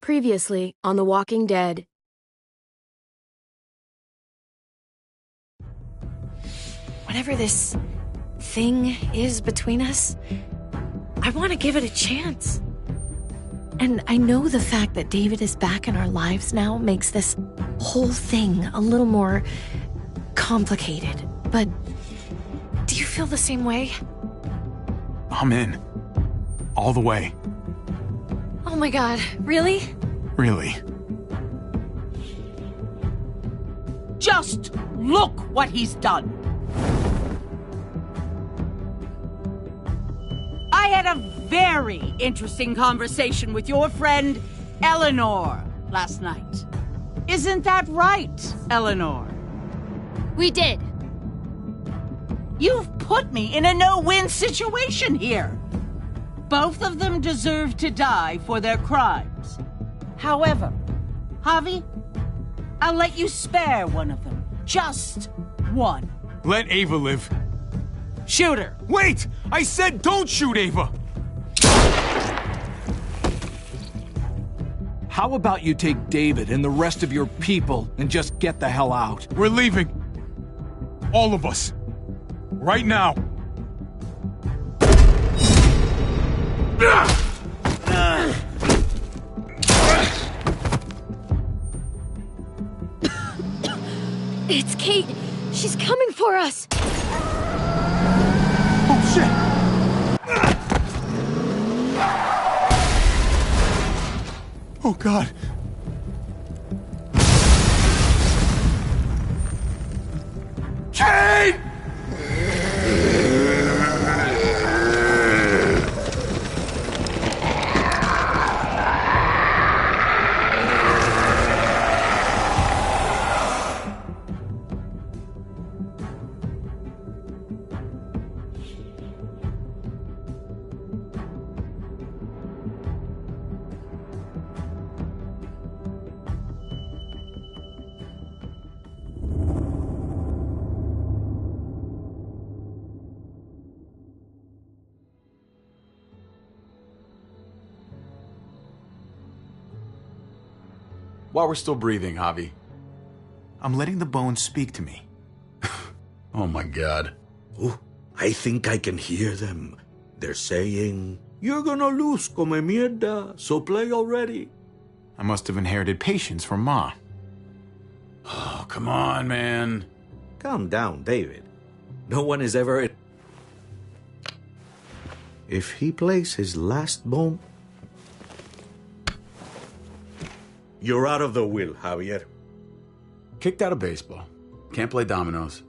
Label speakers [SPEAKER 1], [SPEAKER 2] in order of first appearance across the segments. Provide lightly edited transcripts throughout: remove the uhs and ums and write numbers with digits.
[SPEAKER 1] Previously on The Walking Dead. Whatever this thing is between us, I want to give it a chance. And I know the fact that David is back in our lives now makes this whole thing a little more complicated. But do you feel the same way?
[SPEAKER 2] I'm in. All the way.
[SPEAKER 1] Oh my God, really?
[SPEAKER 2] Really.
[SPEAKER 3] Just look what he's done. I had a very interesting conversation with your friend Eleanor last night. Isn't that right, Eleanor?
[SPEAKER 4] We did.
[SPEAKER 3] You've put me in a no-win situation here. Both of them deserve to die for their crimes. However, Javi, I'll let you spare one of them. Just one.
[SPEAKER 2] Let Ava live.
[SPEAKER 3] Shoot her.
[SPEAKER 2] Wait! I said don't shoot Ava!
[SPEAKER 5] How about you take David and the rest of your people and just get the hell out?
[SPEAKER 2] We're leaving. All of us. Right now.
[SPEAKER 1] It's Kate. She's coming for us.
[SPEAKER 2] Oh, shit! Oh, God. Kate!
[SPEAKER 6] While we're still breathing, Javi.
[SPEAKER 2] I'm letting the bones speak to me.
[SPEAKER 6] Oh my God.
[SPEAKER 7] Oh, I think I can hear them. They're saying, "You're gonna lose, come mierda, so play already."
[SPEAKER 2] I must have inherited patience from Ma.
[SPEAKER 6] Oh, come on, man.
[SPEAKER 7] Calm down, David. No one is ever... If he plays his last bone... You're out of the will, Javier.
[SPEAKER 6] Kicked out of baseball. Can't play dominoes.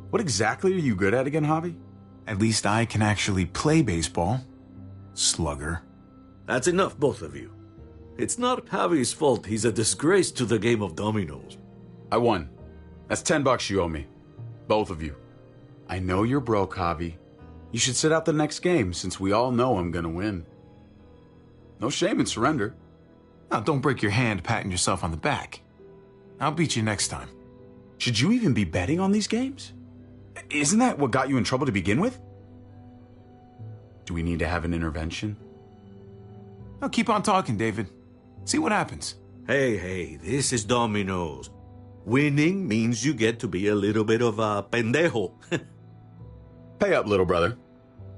[SPEAKER 6] What exactly are you good at again, Javi?
[SPEAKER 2] At least I can actually play baseball. Slugger.
[SPEAKER 7] That's enough, both of you. It's not Javi's fault he's a disgrace to the game of dominoes.
[SPEAKER 6] I won. That's $10 you owe me. Both of you. I know you're broke, Javi. You should sit out the next game, since we all know I'm gonna win. No shame in surrender.
[SPEAKER 2] Now, don't break your hand patting yourself on the back. I'll beat you next time.
[SPEAKER 6] Should you even be betting on these games? Isn't that what got you in trouble to begin with? Do we need to have an intervention?
[SPEAKER 2] Now, keep on talking, David. See what happens.
[SPEAKER 7] Hey, this is dominoes. Winning means you get to be a little bit of a pendejo.
[SPEAKER 6] Pay up, little brother.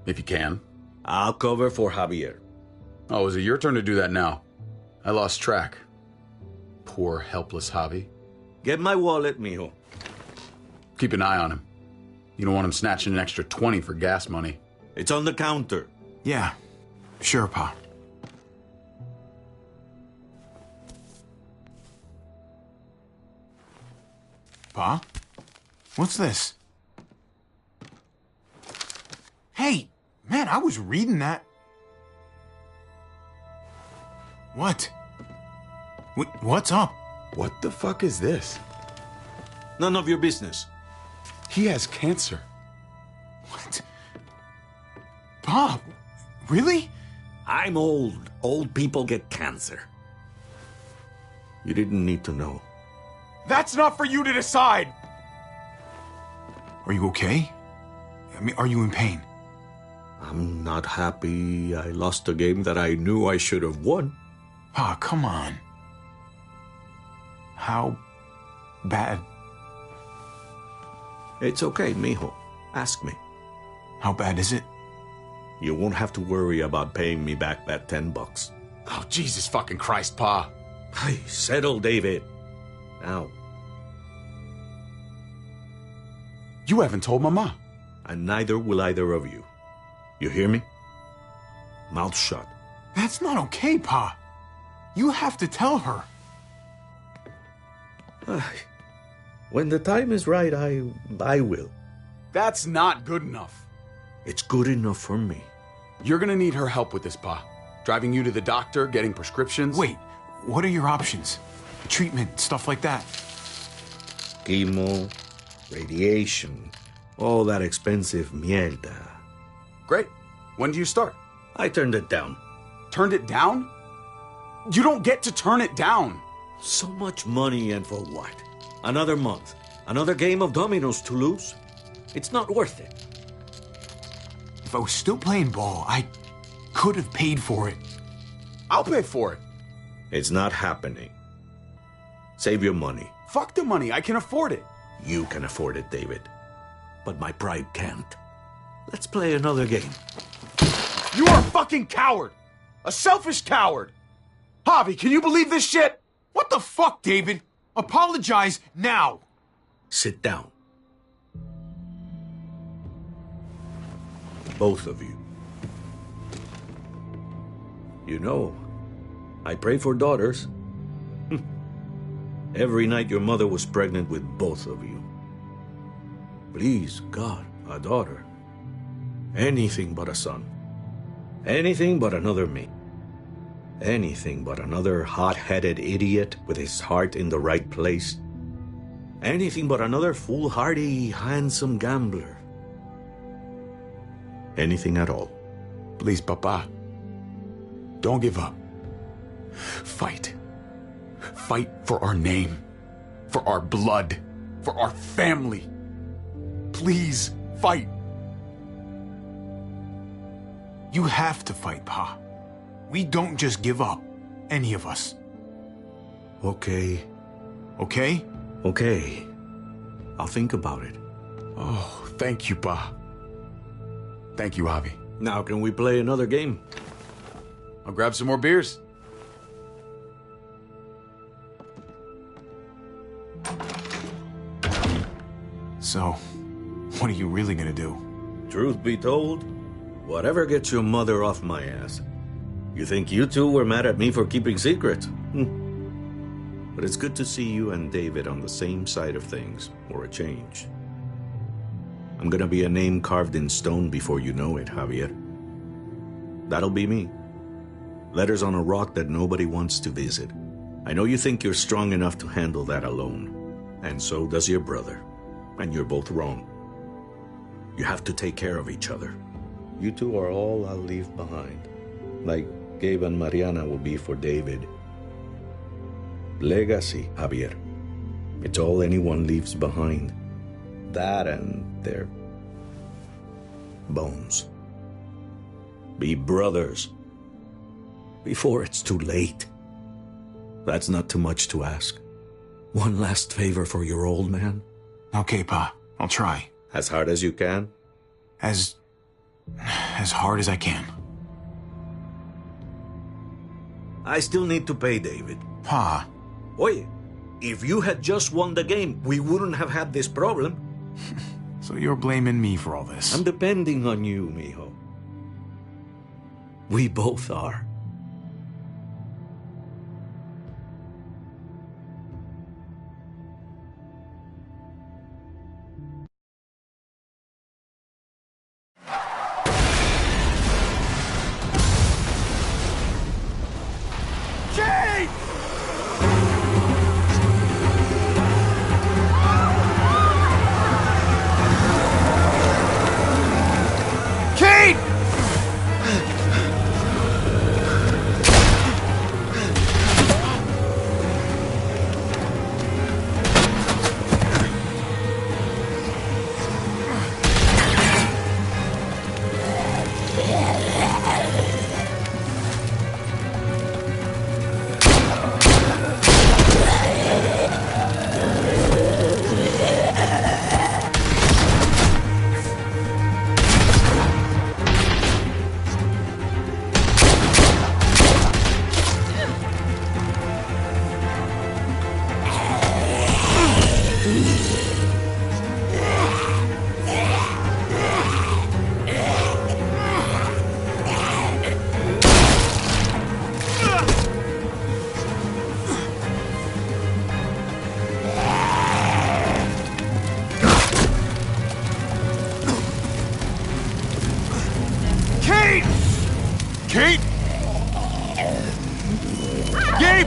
[SPEAKER 6] If you can.
[SPEAKER 7] I'll cover for Javier.
[SPEAKER 6] Oh, is it your turn to do that now? I lost track. Poor, helpless Javi.
[SPEAKER 7] Get my wallet, mijo.
[SPEAKER 6] Keep an eye on him. You don't want him snatching an extra 20 for gas money.
[SPEAKER 7] It's on the counter.
[SPEAKER 2] Yeah, sure, Pa. Pa? What's this? Hey, man, I was reading that. What? What's up?
[SPEAKER 6] What the fuck is this?
[SPEAKER 7] None of your business.
[SPEAKER 6] He has cancer.
[SPEAKER 2] What? Pa, really?
[SPEAKER 7] I'm old. Old people get cancer. You didn't need to know.
[SPEAKER 2] That's not for you to decide! Are you okay? I mean, are you in pain?
[SPEAKER 7] I'm not happy I lost a game that I knew I should have won.
[SPEAKER 2] Pa, come on. How bad?
[SPEAKER 7] It's okay, mijo. Ask me.
[SPEAKER 2] How bad is it?
[SPEAKER 7] You won't have to worry about paying me back that $10.
[SPEAKER 6] Oh, Jesus fucking Christ, Pa.
[SPEAKER 7] Hey, settle, David. Now.
[SPEAKER 6] You haven't told Mama.
[SPEAKER 7] And neither will either of you. You hear me? Mouth shut.
[SPEAKER 2] That's not okay, Pa. You have to tell her.
[SPEAKER 7] When the time is right, I will.
[SPEAKER 6] That's not good enough.
[SPEAKER 7] It's good enough for me.
[SPEAKER 6] You're gonna need her help with this, Pa. Driving you to the doctor, getting prescriptions.
[SPEAKER 2] Wait, what are your options? Treatment, stuff like that.
[SPEAKER 7] Chemo, radiation, all that expensive mierda.
[SPEAKER 6] Great. When do you start?
[SPEAKER 7] I turned it down.
[SPEAKER 6] Turned it down? You don't get to turn it down.
[SPEAKER 7] So much money, and for what? Another month. Another game of dominoes to lose? It's not worth it.
[SPEAKER 2] If I was still playing ball, I could have paid for it.
[SPEAKER 6] I'll pay for it.
[SPEAKER 7] It's not happening. Save your money.
[SPEAKER 6] Fuck the money. I can afford it.
[SPEAKER 7] You can afford it, David. But my pride can't. Let's play another game.
[SPEAKER 6] You are a fucking coward. A selfish coward. Javi, can you believe this shit?
[SPEAKER 2] What the fuck, David? Apologize now.
[SPEAKER 7] Sit down. Both of you. You know, I pray for daughters. Every night your mother was pregnant with both of you. Please, God, a daughter. Anything but a son. Anything but another me. Anything but another hot-headed idiot with his heart in the right place. Anything but another foolhardy, handsome gambler. Anything at all.
[SPEAKER 6] Please, Papa. Don't give up. Fight. Fight for our name. For our blood. For our family. Please, fight.
[SPEAKER 2] You have to fight, Pa. We don't just give up. Any of us.
[SPEAKER 7] Okay.
[SPEAKER 2] Okay?
[SPEAKER 7] Okay. I'll think about it.
[SPEAKER 6] Oh, thank you, Pa. Thank you, Javi.
[SPEAKER 7] Now can we play another game?
[SPEAKER 6] I'll grab some more beers.
[SPEAKER 2] So, what are you really gonna do?
[SPEAKER 7] Truth be told, whatever gets your mother off my ass. You think you two were mad at me for keeping secrets? But it's good to see you and David on the same side of things, for a change. I'm gonna be a name carved in stone before you know it, Javier. That'll be me. Letters on a rock that nobody wants to visit. I know you think you're strong enough to handle that alone. And so does your brother. And you're both wrong. You have to take care of each other. You two are all I'll leave behind. Like Gabe and Mariana will be for David. Legacy, Javier. It's all anyone leaves behind. That and their bones. Be brothers. Before it's too late. That's not too much to ask. One last favor for your old man.
[SPEAKER 2] Okay, Pa. I'll try.
[SPEAKER 7] As hard as you can.
[SPEAKER 2] As hard as I can.
[SPEAKER 7] I still need to pay David.
[SPEAKER 2] Pa.
[SPEAKER 7] Oye, if you had just won the game, we wouldn't have had this problem.
[SPEAKER 2] So you're blaming me for all this?
[SPEAKER 7] I'm depending on you, mijo. We both are.
[SPEAKER 2] Kate! Gabe!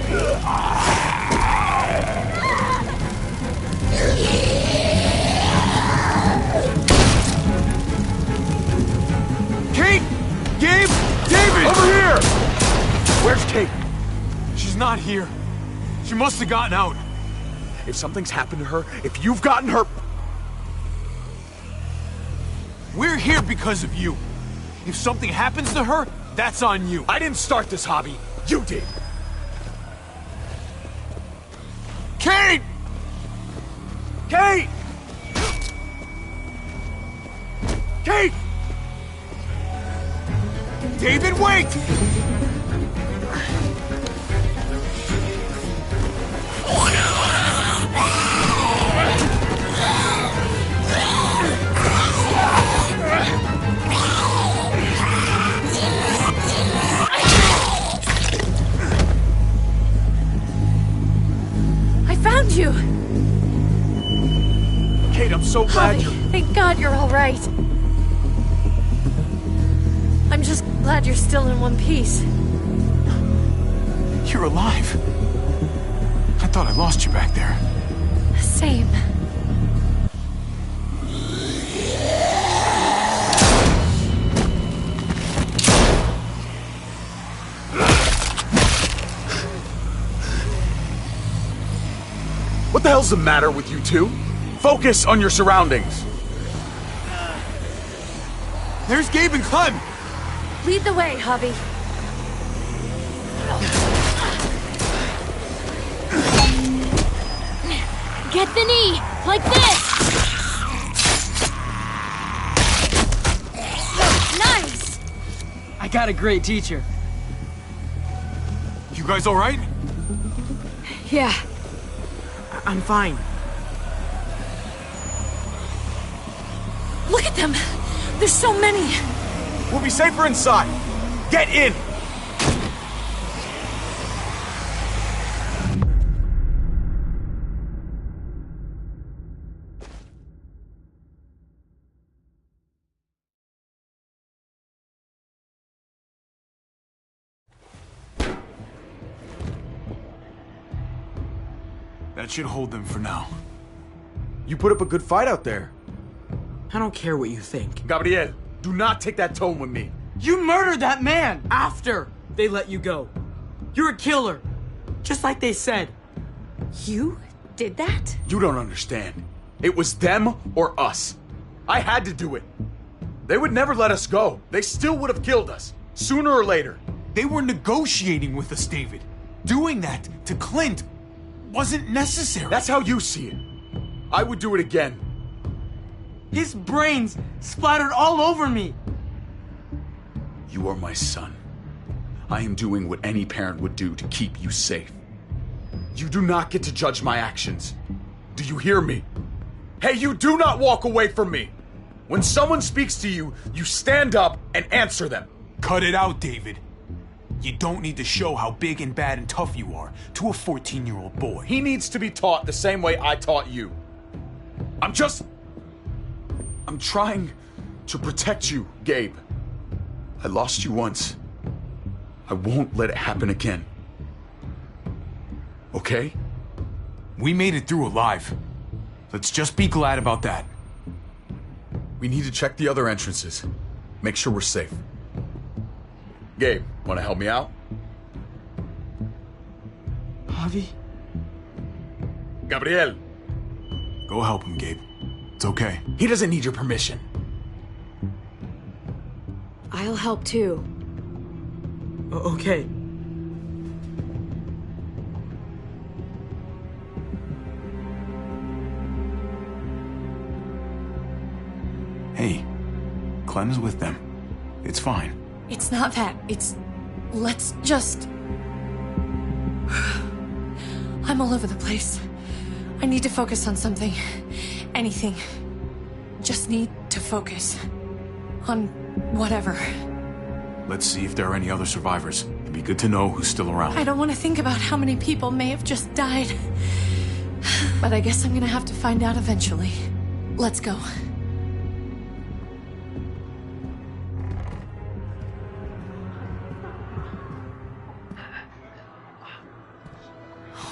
[SPEAKER 2] Kate! Gabe! David! Over here!
[SPEAKER 6] Where's Kate?
[SPEAKER 2] She's not here. She must have gotten out.
[SPEAKER 6] If something's happened to her, if you've gotten her...
[SPEAKER 2] We're here because of you. If something happens to her, that's on you.
[SPEAKER 6] I didn't start this hobby. You did.
[SPEAKER 2] Kate!
[SPEAKER 6] Kate! Kate!
[SPEAKER 2] David, wait!
[SPEAKER 1] I found you!
[SPEAKER 2] Kate, I'm so glad
[SPEAKER 1] Javi,
[SPEAKER 2] you're...
[SPEAKER 1] thank God you're all right. I'm just glad you're still in one piece.
[SPEAKER 2] You're alive. I thought I lost you back there.
[SPEAKER 1] Same.
[SPEAKER 6] What the hell's the matter with you two? Focus on your surroundings.
[SPEAKER 2] There's Gabe and Clem.
[SPEAKER 1] Lead the way, Javi.
[SPEAKER 4] Get the knee! Like this! Nice!
[SPEAKER 8] I got a great teacher.
[SPEAKER 2] You guys all right?
[SPEAKER 1] Yeah.
[SPEAKER 8] I'm fine.
[SPEAKER 1] Look at them! There's so many!
[SPEAKER 2] We'll be safer inside. Get in! That should hold them for now.
[SPEAKER 6] You put up a good fight out there.
[SPEAKER 8] I don't care what you think.
[SPEAKER 6] Gabriel, do not take that tone with me.
[SPEAKER 8] You murdered that man after they let you go. You're a killer, just like they said.
[SPEAKER 1] You did that?
[SPEAKER 6] You don't understand. It was them or us. I had to do it. They would never let us go. They still would have killed us, sooner or later.
[SPEAKER 2] They were negotiating with us, David. Doing that to Clint wasn't necessary.
[SPEAKER 6] That's how you see it. I would do it again.
[SPEAKER 8] His brains splattered all over me.
[SPEAKER 6] You are my son. I am doing what any parent would do to keep you safe. You do not get to judge my actions. Do you hear me? Hey, you do not walk away from me. When someone speaks to you, you stand up and answer them.
[SPEAKER 2] Cut it out, David. You don't need to show how big and bad and tough you are to a 14-year-old boy.
[SPEAKER 6] He needs to be taught the same way I taught you. I'm trying to protect you, Gabe. I lost you once. I won't let it happen again. Okay?
[SPEAKER 2] We made it through alive. Let's just be glad about that.
[SPEAKER 6] We need to check the other entrances. Make sure we're safe. Gabe, want to help me out?
[SPEAKER 8] Javi?
[SPEAKER 6] Gabriel.
[SPEAKER 2] Go help him, Gabe. It's okay.
[SPEAKER 6] He doesn't need your permission.
[SPEAKER 1] I'll help too.
[SPEAKER 8] Okay.
[SPEAKER 2] Hey, Clem's with them. It's fine.
[SPEAKER 1] It's not that. Let's just... I'm all over the place. I need to focus on something. Anything. Just need to focus. On whatever.
[SPEAKER 2] Let's see if there are any other survivors. It'd be good to know who's still around.
[SPEAKER 1] I don't want to think about how many people may have just died. But I guess I'm gonna have to find out eventually. Let's go.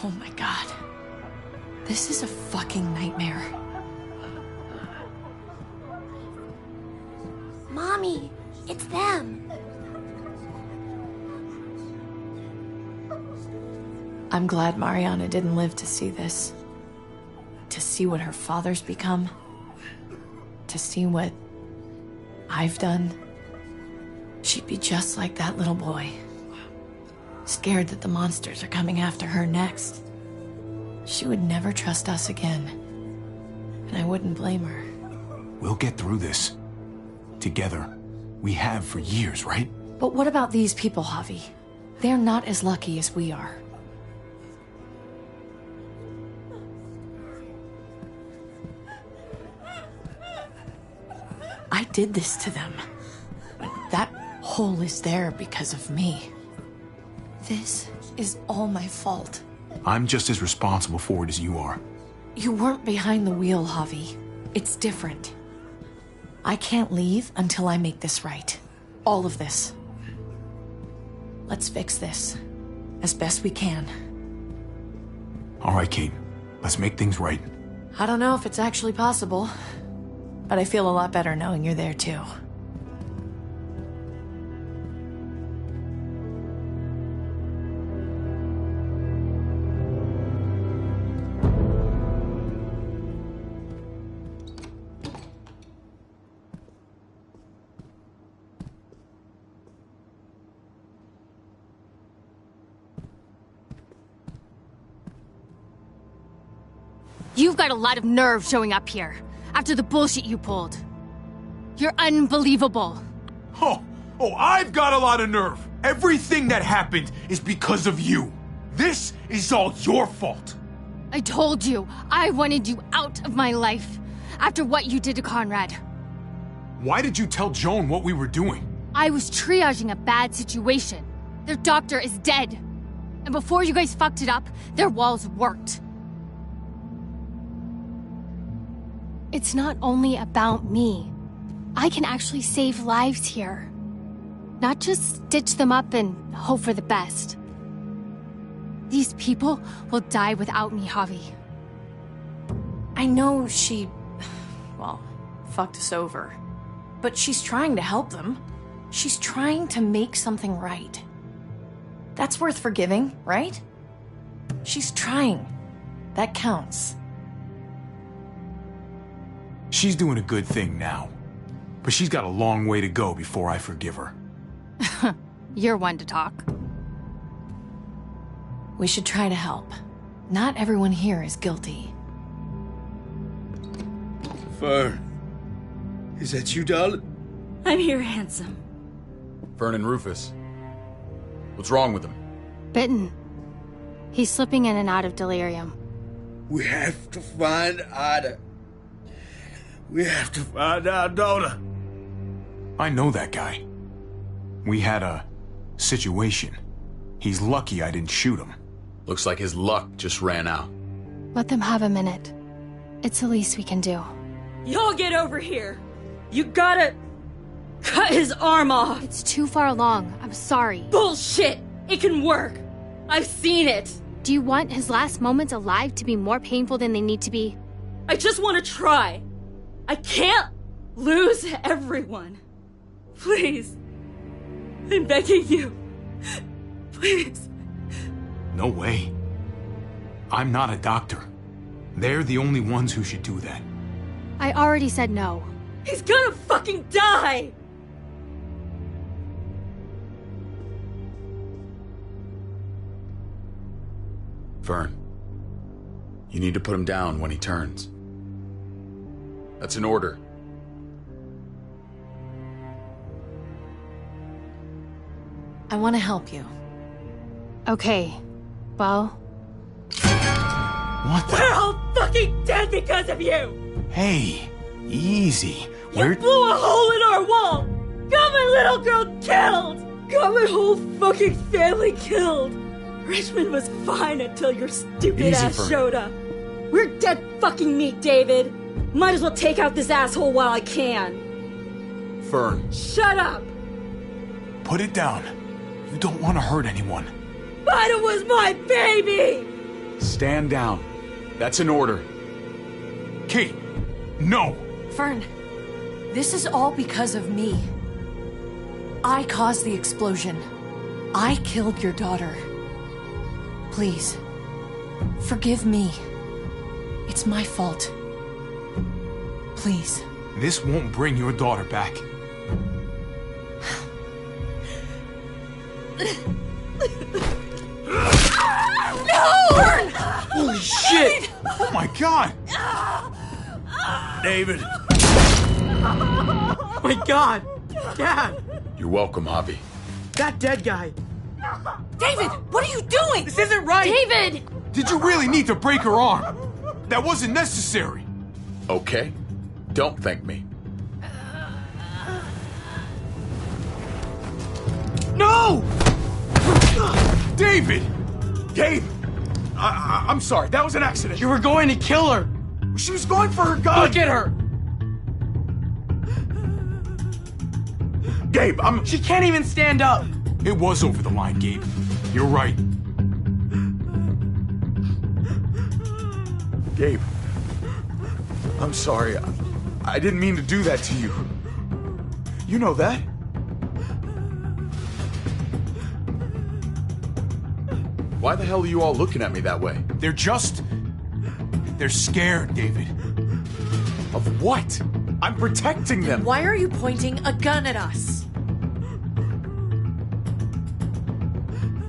[SPEAKER 1] Oh my god. This is a fucking nightmare.
[SPEAKER 4] Mommy, it's them.
[SPEAKER 1] I'm glad Mariana didn't live to see this. To see what her father's become. To see what I've done. She'd be just like that little boy. Scared that the monsters are coming after her next. She would never trust us again. And I wouldn't blame her.
[SPEAKER 2] We'll get through this. Together. We have for years, right?
[SPEAKER 1] But what about these people, Javi? They're not as lucky as we are. I did this to them. That hole is there because of me. This is all my fault.
[SPEAKER 2] I'm just as responsible for it as you are.
[SPEAKER 1] You weren't behind the wheel, Javi. It's different. I can't leave until I make this right. All of this. Let's fix this. As best we can.
[SPEAKER 2] All right, Kate. Let's make things right.
[SPEAKER 1] I don't know if it's actually possible, but I feel a lot better knowing you're there too.
[SPEAKER 4] You've got a lot of nerve showing up here, after the bullshit you pulled. You're unbelievable.
[SPEAKER 2] Oh, I've got a lot of nerve. Everything that happened is because of you. This is all your fault.
[SPEAKER 4] I told you, I wanted you out of my life, after what you did to Conrad.
[SPEAKER 2] Why did you tell Joan what we were doing?
[SPEAKER 4] I was triaging a bad situation. Their doctor is dead. And before you guys fucked it up, their walls worked. It's not only about me. I can actually save lives here. Not just stitch them up and hope for the best. These people will die without me, Javi.
[SPEAKER 1] I know she, well, fucked us over. But she's trying to help them. She's trying to make something right. That's worth forgiving, right? She's trying. That counts.
[SPEAKER 2] She's doing a good thing now. But she's got a long way to go before I forgive her.
[SPEAKER 4] You're one to talk.
[SPEAKER 1] We should try to help. Not everyone here is guilty.
[SPEAKER 9] Fern. Is that you, darling?
[SPEAKER 10] I'm here, handsome.
[SPEAKER 6] Fern and Rufus. What's wrong with him?
[SPEAKER 4] Bitten. He's slipping in and out of delirium.
[SPEAKER 9] We have to find Ada. We have to find our daughter.
[SPEAKER 2] I know that guy. We had a situation. He's lucky I didn't shoot him.
[SPEAKER 6] Looks like his luck just ran out.
[SPEAKER 4] Let them have a minute. It's the least we can do.
[SPEAKER 10] Y'all get over here. You gotta cut his arm off.
[SPEAKER 4] It's too far along. I'm sorry.
[SPEAKER 10] Bullshit! It can work. I've seen it.
[SPEAKER 4] Do you want his last moments alive to be more painful than they need to be?
[SPEAKER 10] I just want to try. I can't lose everyone. Please. I'm begging you. Please.
[SPEAKER 2] No way. I'm not a doctor. They're the only ones who should do that.
[SPEAKER 4] I already said no.
[SPEAKER 10] He's gonna fucking die!
[SPEAKER 6] Fern, you need to put him down when he turns. That's an order.
[SPEAKER 1] I want to help you.
[SPEAKER 4] Okay. Well,
[SPEAKER 2] What the?
[SPEAKER 10] We're all fucking dead because of you!
[SPEAKER 2] Hey, easy.
[SPEAKER 10] You blew a hole in our wall! Got my little girl killed! Got my whole fucking family killed! Richmond was fine until your stupid
[SPEAKER 2] Easy,
[SPEAKER 10] ass
[SPEAKER 2] Fern.
[SPEAKER 10] showed up. We're dead fucking meat, David. Might as well take out this asshole while I can.
[SPEAKER 6] Fern,
[SPEAKER 10] Shut up!
[SPEAKER 2] Put it down. You don't want to hurt anyone.
[SPEAKER 10] But it was my baby!
[SPEAKER 6] Stand down. That's an order.
[SPEAKER 2] Kate, no!
[SPEAKER 1] Fern, this is all because of me. I caused the explosion. I killed your daughter. Please, forgive me. It's my fault. Please.
[SPEAKER 2] This won't bring your daughter back.
[SPEAKER 1] No! Fern!
[SPEAKER 8] Holy shit!
[SPEAKER 2] Oh my god!
[SPEAKER 9] David!
[SPEAKER 8] Oh my god! Dad!
[SPEAKER 6] You're welcome, Javi.
[SPEAKER 8] That dead guy!
[SPEAKER 1] David, what are you doing?
[SPEAKER 8] This isn't right!
[SPEAKER 10] David!
[SPEAKER 2] Did you really need to break her arm? That wasn't necessary.
[SPEAKER 6] Okay? Don't thank me.
[SPEAKER 2] No! David! Gabe! I'm sorry, that was an accident.
[SPEAKER 8] You were going to kill her!
[SPEAKER 2] She was going for her gun!
[SPEAKER 8] Look at her!
[SPEAKER 2] Gabe,
[SPEAKER 8] She can't even stand up!
[SPEAKER 2] It was over the line, Gabe. You're right.
[SPEAKER 6] Gabe. I'm sorry. I didn't mean to do that to you. You know that? Why the hell are you all looking at me that way?
[SPEAKER 2] They're scared, David.
[SPEAKER 6] Of what? I'm protecting them.
[SPEAKER 1] Why are you pointing a gun at us?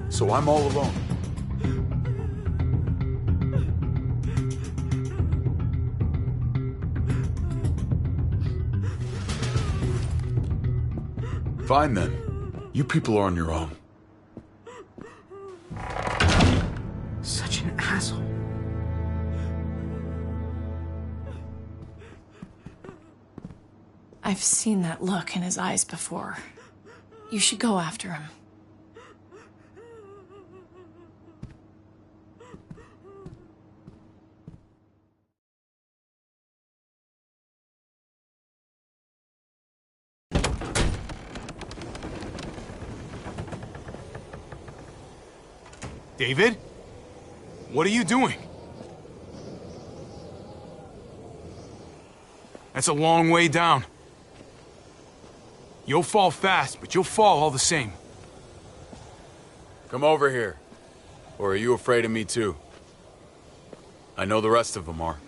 [SPEAKER 6] So I'm all alone. Fine then. You people are on your own.
[SPEAKER 8] Such an asshole.
[SPEAKER 1] I've seen that look in his eyes before. You should go after him.
[SPEAKER 2] David? What are you doing? That's a long way down. You'll fall fast, but you'll fall all the same.
[SPEAKER 6] Come over here. Or are you afraid of me too? I know the rest of them are.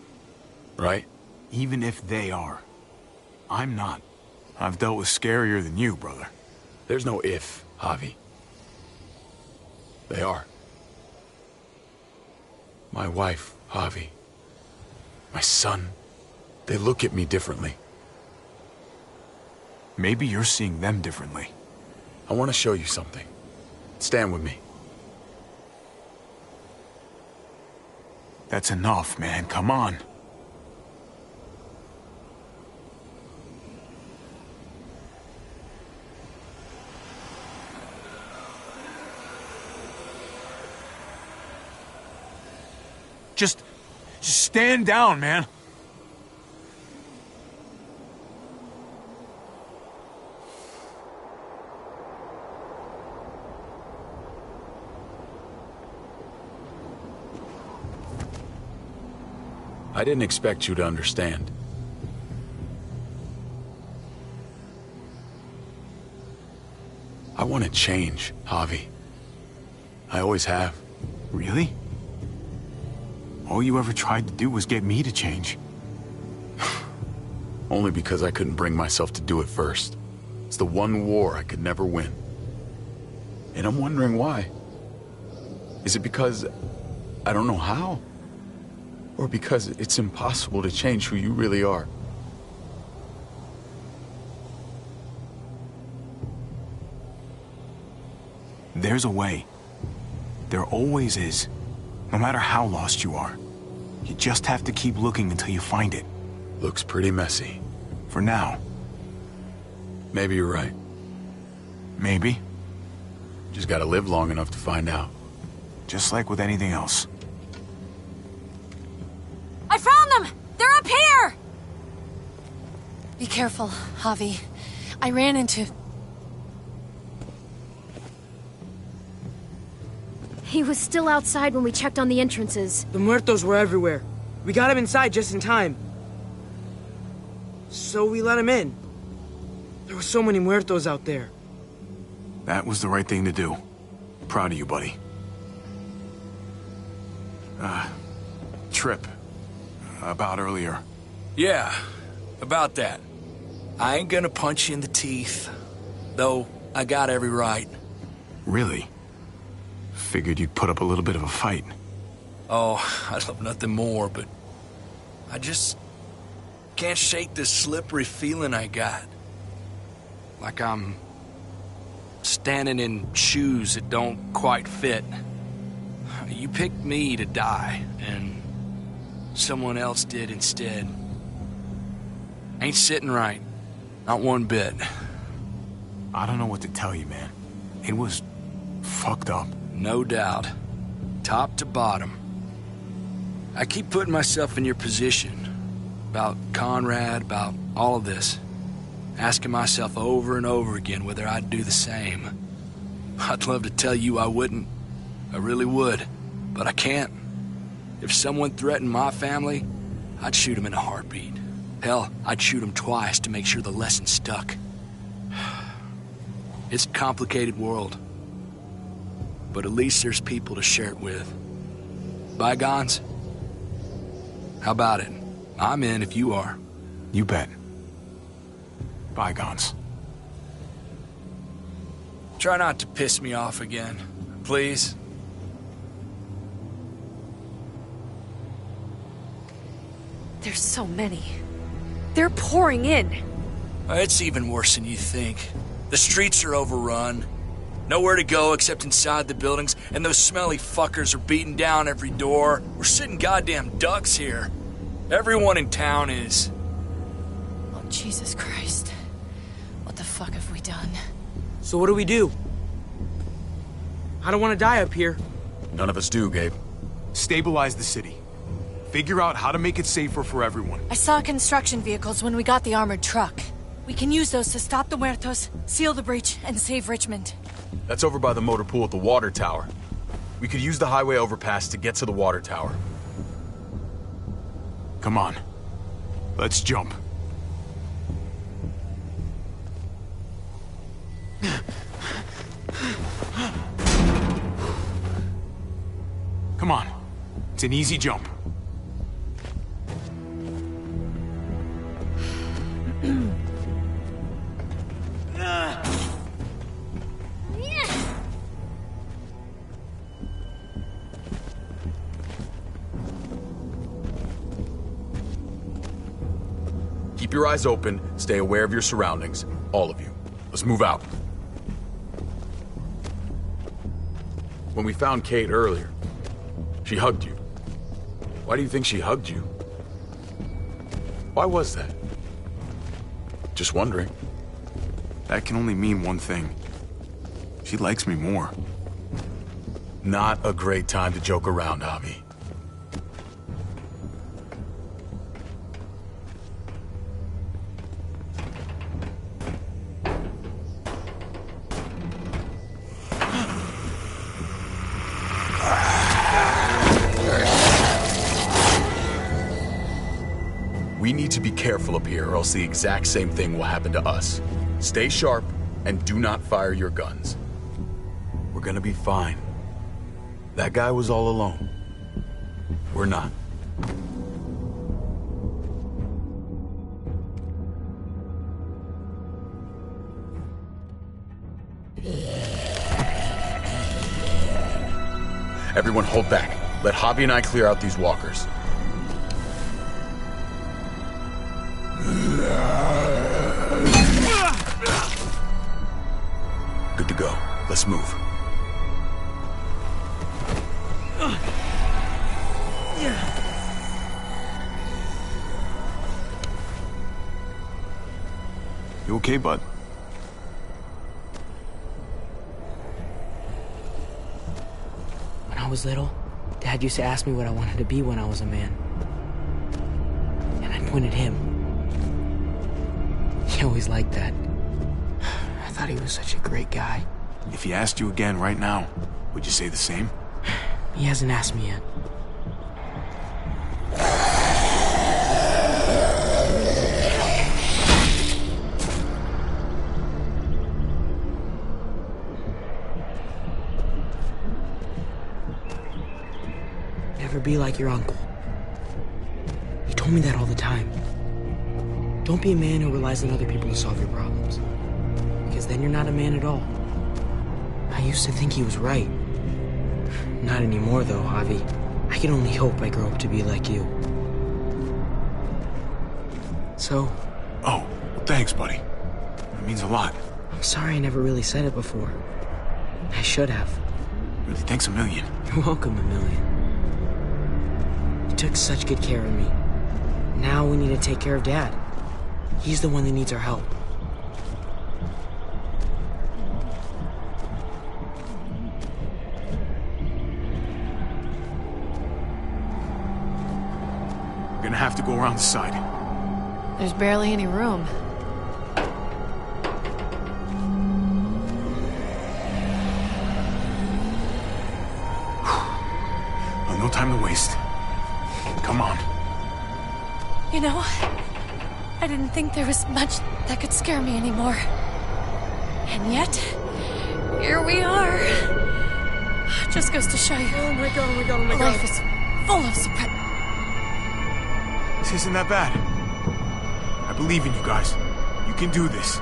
[SPEAKER 6] Right?
[SPEAKER 2] Even if they are, I'm not. I've dealt with scarier than you, brother.
[SPEAKER 6] There's no if, Javi. They are. My wife, Javi. My son. They look at me differently.
[SPEAKER 2] Maybe you're seeing them differently.
[SPEAKER 6] I want to show you something. Stand with me.
[SPEAKER 2] That's enough, man. Come on. Just stand down, man.
[SPEAKER 6] I didn't expect you to understand. I want to change, Javi. I always have.
[SPEAKER 2] Really? All you ever tried to do was get me to change.
[SPEAKER 6] Only because I couldn't bring myself to do it first. It's the one war I could never win. And I'm wondering why. Is it because I don't know how? Or because it's impossible to change who you really are?
[SPEAKER 2] There's a way. There always is. No matter how lost you are. You just have to keep looking until you find it.
[SPEAKER 6] Looks pretty messy.
[SPEAKER 2] For now.
[SPEAKER 6] Maybe you're right.
[SPEAKER 2] Maybe.
[SPEAKER 6] Just gotta live long enough to find out.
[SPEAKER 2] Just like with anything else.
[SPEAKER 1] I found them! They're up here! Be careful, Javi. I ran into...
[SPEAKER 11] He was still outside when we checked on the entrances.
[SPEAKER 8] The muertos were everywhere. We got him inside just in time. So we let him in. There were so many muertos out there.
[SPEAKER 2] That was the right thing to do. Proud of you, buddy. Trip. About earlier.
[SPEAKER 12] Yeah, about that. I ain't gonna punch you in the teeth. Though, I got every right.
[SPEAKER 2] Really? Figured you'd put up a little bit of a fight.
[SPEAKER 12] Oh, I'd love nothing more, but I just can't shake this slippery feeling I got. Like I'm standing in shoes that don't quite fit. You picked me to die, and someone else did instead. Ain't sitting right. Not one bit.
[SPEAKER 2] I don't know what to tell you, man. It was fucked up.
[SPEAKER 12] No doubt. Top to bottom. I keep putting myself in your position. About Conrad, about all of this. Asking myself over and over again whether I'd do the same. I'd love to tell you I wouldn't. I really would. But I can't. If someone threatened my family, I'd shoot him in a heartbeat. Hell, I'd shoot him twice to make sure the lesson stuck. It's a complicated world. But at least there's people to share it with. Bygones? How about it? I'm in if you are.
[SPEAKER 2] You bet. Bygones.
[SPEAKER 12] Try not to piss me off again, please.
[SPEAKER 1] There's so many. They're pouring in.
[SPEAKER 12] It's even worse than you think. The streets are overrun. Nowhere to go except inside the buildings, and those smelly fuckers are beating down every door. We're sitting goddamn ducks here. Everyone in town is.
[SPEAKER 1] Oh, Jesus Christ. What the fuck have we done?
[SPEAKER 8] So what do we do? I don't want to die up here.
[SPEAKER 6] None of us do, Gabe.
[SPEAKER 2] Stabilize the city. Figure out how to make it safer for everyone.
[SPEAKER 1] I saw construction vehicles when we got the armored truck. We can use those to stop the muertos, seal the breach, and save Richmond.
[SPEAKER 6] That's over by the motor pool at the water tower. We could use the highway overpass to get to the water tower.
[SPEAKER 2] Come on. Let's jump. Come on. It's an easy jump.
[SPEAKER 6] Keep your eyes open, stay aware of your surroundings, all of you. Let's move out. When we found Kate earlier, she hugged you. Why do you think she hugged you? Why was that? Just wondering.
[SPEAKER 2] That can only mean one thing. She likes me more.
[SPEAKER 6] Not a great time to joke around, Javi. We need to be careful up here, or else the exact same thing will happen to us. Stay sharp, and do not fire your guns. We're gonna be fine. That guy was all alone. We're not. Everyone hold back. Let Javi and I clear out these walkers. Good to go. Let's move.
[SPEAKER 2] You okay, bud?
[SPEAKER 8] When I was little, Dad used to ask me what I wanted to be when I was a man. And I pointed him. He always liked that. I thought he was such a great guy.
[SPEAKER 2] If he asked you again right now, would you say the same?
[SPEAKER 8] He hasn't asked me yet. Never be like your uncle. He told me that all the time. Don't be a man who relies on other people to solve your problems. Because then you're not a man at all. I used to think he was right. Not anymore, though, Javi. I can only hope I grow up to be like you. So...
[SPEAKER 2] Oh, thanks, buddy. That means a lot.
[SPEAKER 8] I'm sorry I never really said it before. I should have.
[SPEAKER 2] Really, thanks a million.
[SPEAKER 8] You're welcome, a million. You took such good care of me. Now we need to take care of Dad. He's the one that needs our help.
[SPEAKER 2] We're gonna have to go around the side.
[SPEAKER 1] There's barely any room.
[SPEAKER 2] Well, no time to waste. Come on.
[SPEAKER 1] You know, I didn't think there was much that could scare me anymore. And yet, here we are. Just goes to show you.
[SPEAKER 10] Oh my god, oh my god, oh my god.
[SPEAKER 1] Life is full of surprises.
[SPEAKER 2] This isn't that bad. I believe in you guys. You can do this.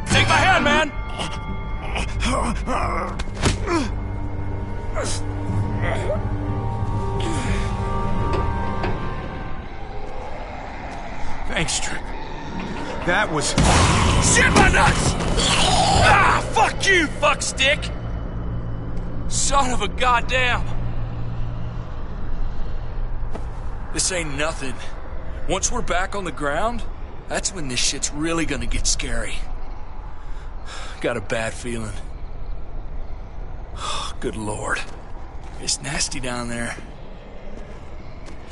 [SPEAKER 12] Take my hand, man!
[SPEAKER 2] Thanks, Trip. That was...
[SPEAKER 12] Shit my nuts! Ah, fuck you, fuckstick! Son of a goddamn! This ain't nothing. Once we're back on the ground, that's when this shit's really gonna get scary. Got a bad feeling. Good lord. It's nasty down there.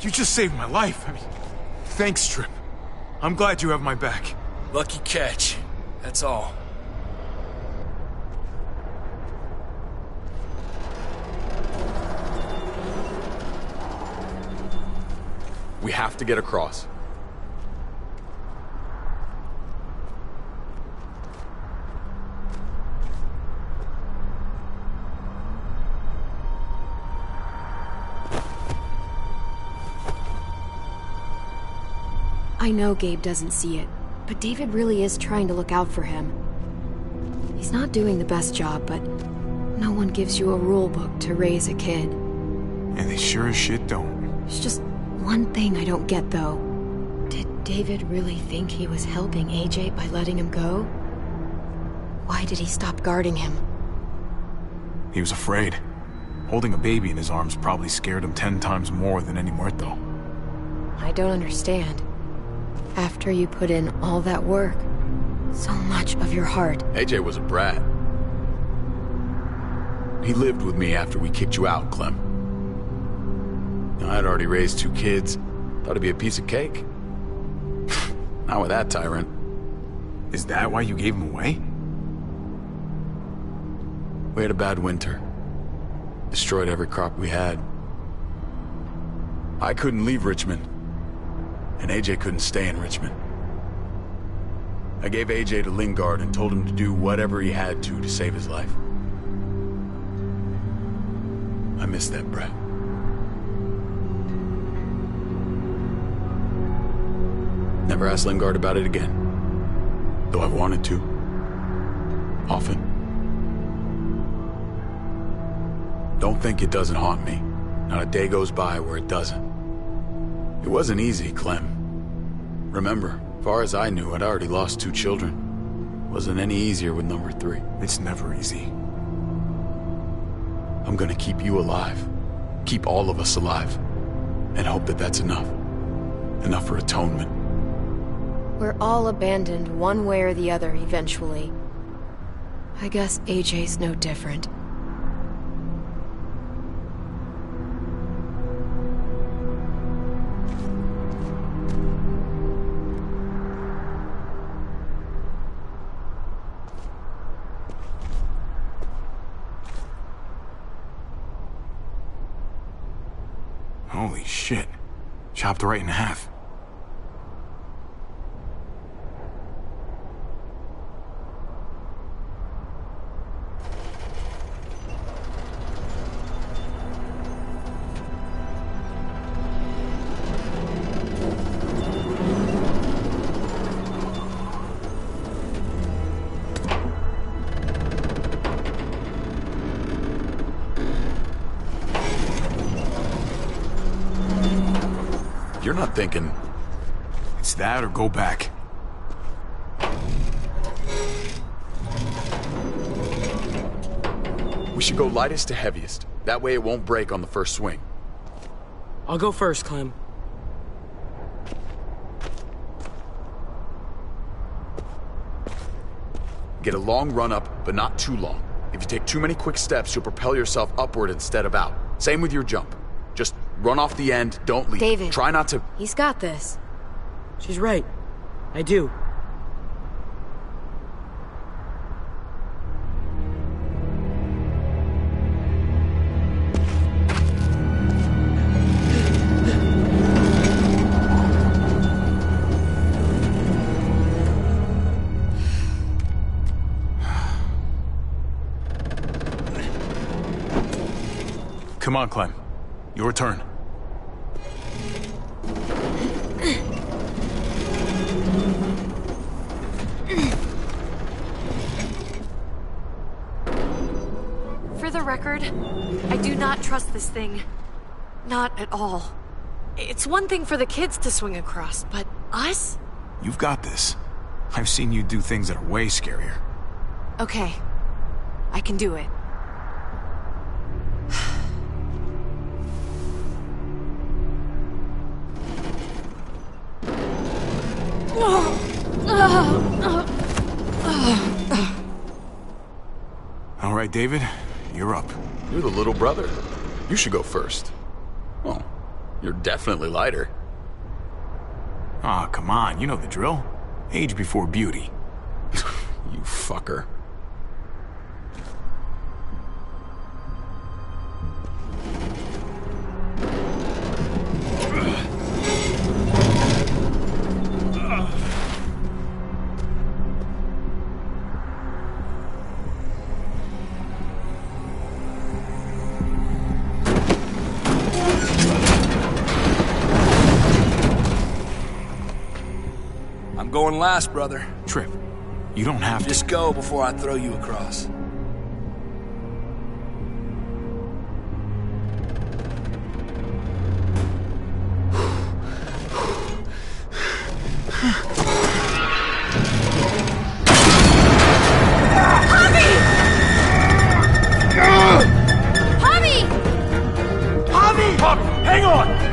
[SPEAKER 2] You just saved my life. I mean, thanks, Trip. I'm glad you have my back.
[SPEAKER 12] Lucky catch. That's all.
[SPEAKER 6] We have to get across.
[SPEAKER 11] I know Gabe doesn't see it, but David really is trying to look out for him. He's not doing the best job, but no one gives you a rule book to raise a kid.
[SPEAKER 2] And they sure as shit don't.
[SPEAKER 11] There's just one thing I don't get, though. Did David really think he was helping AJ by letting him go? Why did he stop guarding him?
[SPEAKER 2] He was afraid. Holding a baby in his arms probably scared him 10 times more than any muerto.
[SPEAKER 11] I don't understand. After you put in all that work, so much of your heart.
[SPEAKER 6] AJ was a brat. He lived with me after we kicked you out, Clem. I'd already raised 2 kids. Thought it'd be a piece of cake. Not with that tyrant.
[SPEAKER 2] Is that why you gave him away?
[SPEAKER 6] We had a bad winter. Destroyed every crop we had. I couldn't leave Richmond. And AJ couldn't stay in Richmond. I gave AJ to Lingard and told him to do whatever he had to save his life. I miss that brat. Never asked Lingard about it again. Though I've wanted to. Often. Don't think it doesn't haunt me. Not a day goes by where it doesn't. It wasn't easy, Clem. Remember, far as I knew, I'd already lost 2 children. Wasn't any easier with number 3.
[SPEAKER 2] It's never easy.
[SPEAKER 6] I'm gonna keep you alive. Keep all of us alive. And hope that that's enough. Enough for atonement.
[SPEAKER 11] We're all abandoned one way or the other eventually. I guess AJ's no different.
[SPEAKER 2] Holy shit. Chopped right in half.
[SPEAKER 6] You're not thinking...
[SPEAKER 2] It's that or go back.
[SPEAKER 6] We should go lightest to heaviest. That way it won't break on the first swing.
[SPEAKER 8] I'll go first, Clem.
[SPEAKER 6] Get a long run up, but not too long. If you take too many quick steps, you'll propel yourself upward instead of out. Same with your jump. Just run off the end, don't leave.
[SPEAKER 11] David.
[SPEAKER 6] Try not to...
[SPEAKER 11] He's got this.
[SPEAKER 8] She's right. I do.
[SPEAKER 2] Come on, Clem. Your turn.
[SPEAKER 1] For the record, I do not trust this thing. Not at all. It's one thing for the kids to swing across, but us?
[SPEAKER 2] You've got this. I've seen you do things that are way scarier.
[SPEAKER 1] Okay. I can do it.
[SPEAKER 2] All right, David, you're up.
[SPEAKER 6] You're the little brother. You should go first. Well, you're definitely lighter.
[SPEAKER 2] Aw, come on, you know the drill. Age before beauty.
[SPEAKER 6] You fucker.
[SPEAKER 12] I'm going last, brother.
[SPEAKER 2] Trip, you don't have to.
[SPEAKER 12] Just go before I throw you across.
[SPEAKER 2] Hang on!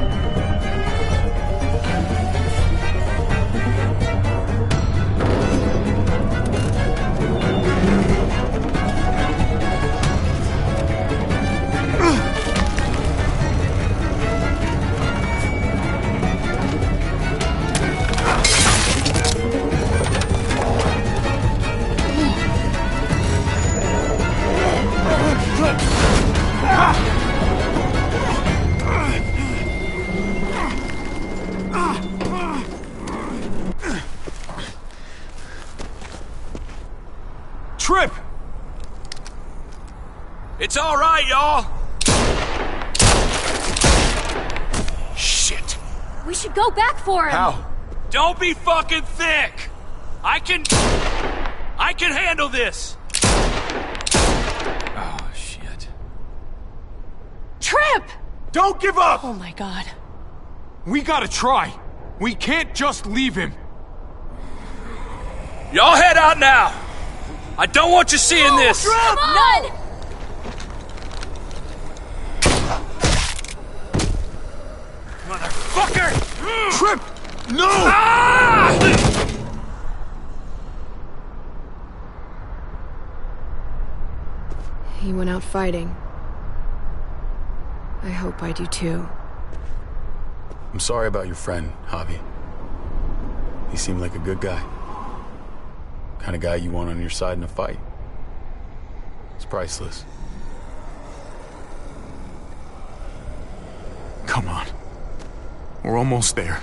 [SPEAKER 2] Trip!
[SPEAKER 12] It's all right, y'all.
[SPEAKER 6] Shit.
[SPEAKER 4] We should go back for him.
[SPEAKER 6] How?
[SPEAKER 12] Don't be fucking thick. I can handle this.
[SPEAKER 6] Oh, shit.
[SPEAKER 10] Trip!
[SPEAKER 2] Don't give up!
[SPEAKER 10] Oh my god.
[SPEAKER 2] We gotta try. We can't just leave him.
[SPEAKER 12] Y'all head out now. I don't want you seeing this.
[SPEAKER 4] Come on!
[SPEAKER 12] Motherfucker!
[SPEAKER 2] Trip! No!
[SPEAKER 12] Ah!
[SPEAKER 11] He went out fighting. I hope I do too.
[SPEAKER 6] I'm sorry about your friend, Javi. He seemed like a good guy. Kind of guy you want on your side in a fight. It's priceless.
[SPEAKER 2] Come on. We're almost there.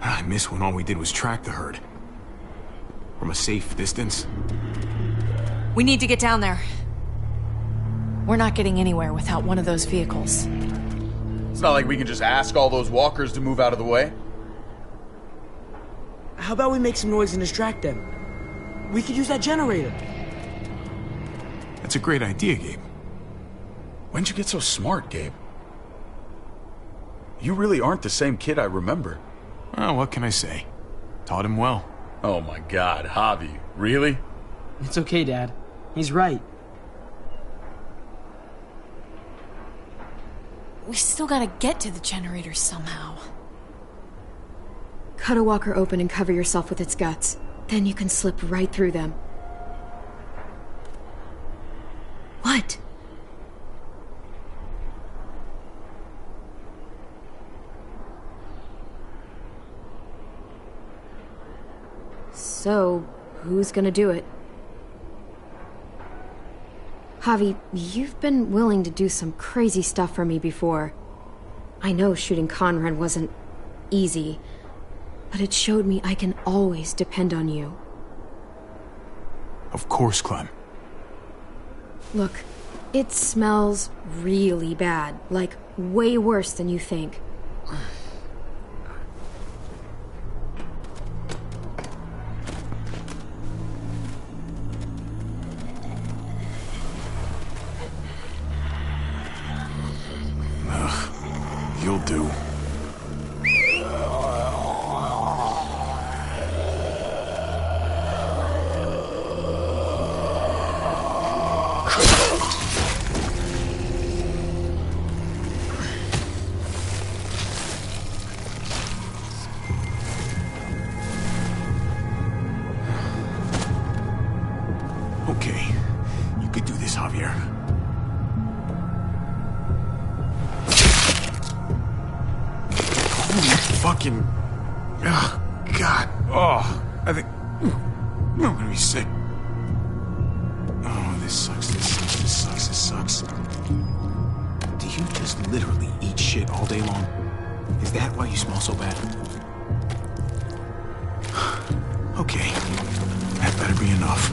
[SPEAKER 2] I miss when all we did was track the herd. From a safe distance.
[SPEAKER 1] We need to get down there. We're not getting anywhere without one of those vehicles.
[SPEAKER 6] It's not like we can just ask all those walkers to move out of the way.
[SPEAKER 8] How about we make some noise and distract them? We could use that generator.
[SPEAKER 2] That's a great idea, Gabe.
[SPEAKER 6] When'd you get so smart, Gabe? You really aren't the same kid I remember.
[SPEAKER 2] Well, what can I say? Taught him well.
[SPEAKER 6] Oh my God, Javi, really?
[SPEAKER 8] It's okay, Dad. He's right.
[SPEAKER 1] We still gotta get to the generator somehow.
[SPEAKER 11] Cut a walker open and cover yourself with its guts. Then you can slip right through them. What? So, who's gonna do it? Javi, you've been willing to do some crazy stuff for me before. I know shooting Conrad wasn't easy, but it showed me I can always depend on you.
[SPEAKER 2] Of course, Clem.
[SPEAKER 11] Look, it smells really bad, like way worse than you think.
[SPEAKER 2] You'll do. Okay, you could do this, Javier. Fucking... Oh, God. Oh, I think... I'm gonna be sick. Oh, this sucks, this sucks, this sucks, this sucks. Do you just literally eat shit all day long? Is that why you smell so bad? Okay, that better be enough.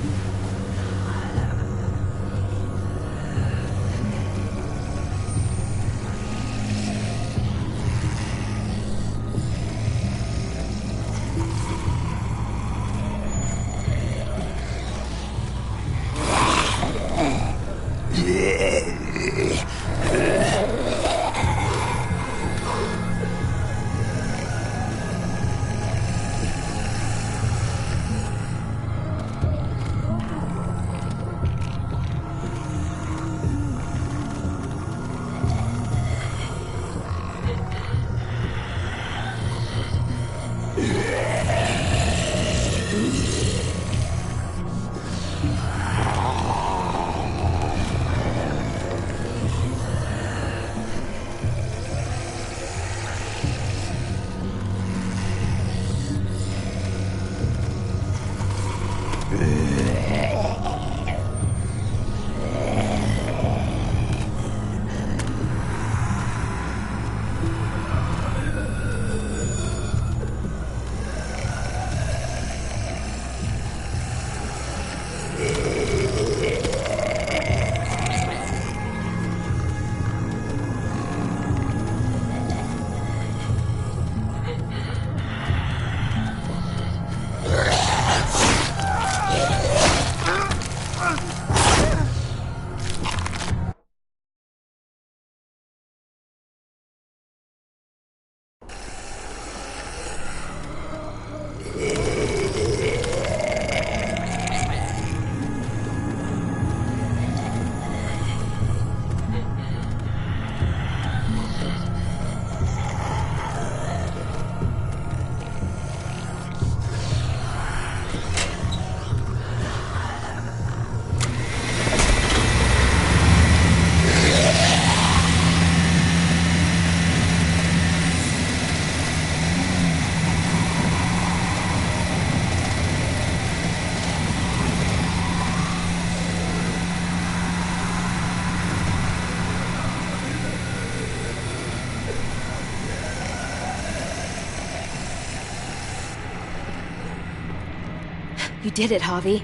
[SPEAKER 11] You did it, Javi.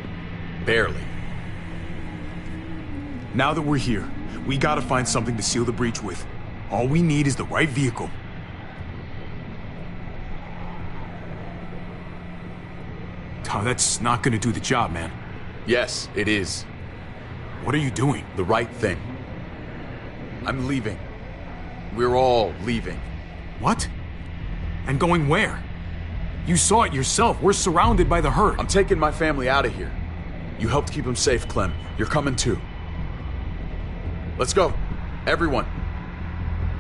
[SPEAKER 6] Barely.
[SPEAKER 2] Now that we're here, we gotta find something to seal the breach with. All we need is the right vehicle. Oh, that's not gonna do the job, man.
[SPEAKER 6] Yes, it is.
[SPEAKER 2] What are you doing?
[SPEAKER 6] The right thing. I'm leaving. We're all leaving.
[SPEAKER 2] What? And going where? You saw it yourself. We're surrounded by the herd.
[SPEAKER 6] I'm taking my family out of here. You helped keep them safe, Clem. You're coming too. Let's go. Everyone.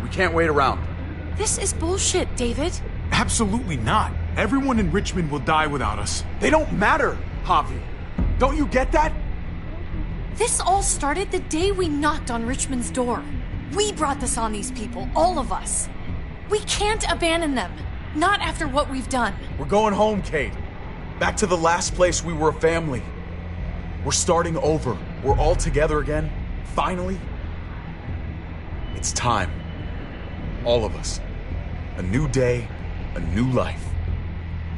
[SPEAKER 6] We can't wait around.
[SPEAKER 1] This is bullshit, David.
[SPEAKER 2] Absolutely not. Everyone in Richmond will die without us.
[SPEAKER 6] They don't matter, Javi. Don't you get that?
[SPEAKER 1] This all started the day we knocked on Richmond's door. We brought this on these people, all of us. We can't abandon them. Not after what we've done.
[SPEAKER 6] We're going home, Kate. Back to the last place we were a family. We're starting over. We're all together again. Finally. It's time. All of us. A new day, a new life.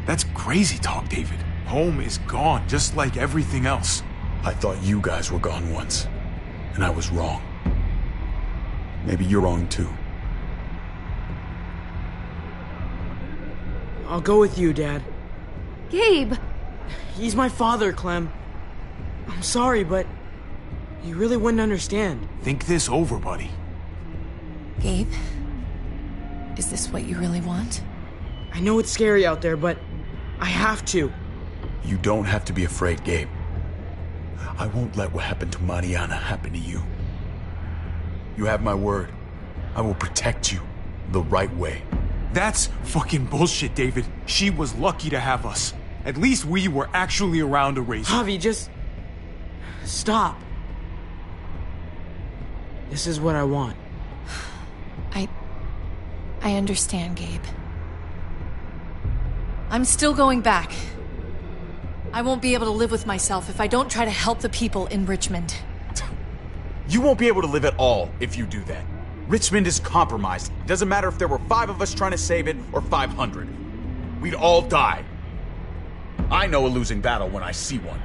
[SPEAKER 2] That's crazy talk, David. Home is gone, just like everything else.
[SPEAKER 6] I thought you guys were gone once, and I was wrong. Maybe you're wrong too.
[SPEAKER 8] I'll go with you, Dad.
[SPEAKER 11] Gabe!
[SPEAKER 8] He's my father, Clem. I'm sorry, but you really wouldn't understand.
[SPEAKER 2] Think this over, buddy.
[SPEAKER 1] Gabe? Is this what you really want?
[SPEAKER 8] I know it's scary out there, but I have to.
[SPEAKER 6] You don't have to be afraid, Gabe. I won't let what happened to Mariana happen to you. You have my word. I will protect you the right way.
[SPEAKER 2] That's fucking bullshit, David. She was lucky to have us. At least we were actually around to raise her.
[SPEAKER 8] Javi, just stop. This is what I want.
[SPEAKER 1] I understand, Gabe. I'm still going back. I won't be able to live with myself if I don't try to help the people in Richmond.
[SPEAKER 6] You won't be able to live at all if you do that. Richmond is compromised. It doesn't matter if there were 5 of us trying to save it or 500. We'd all die. I know a losing battle when I see one.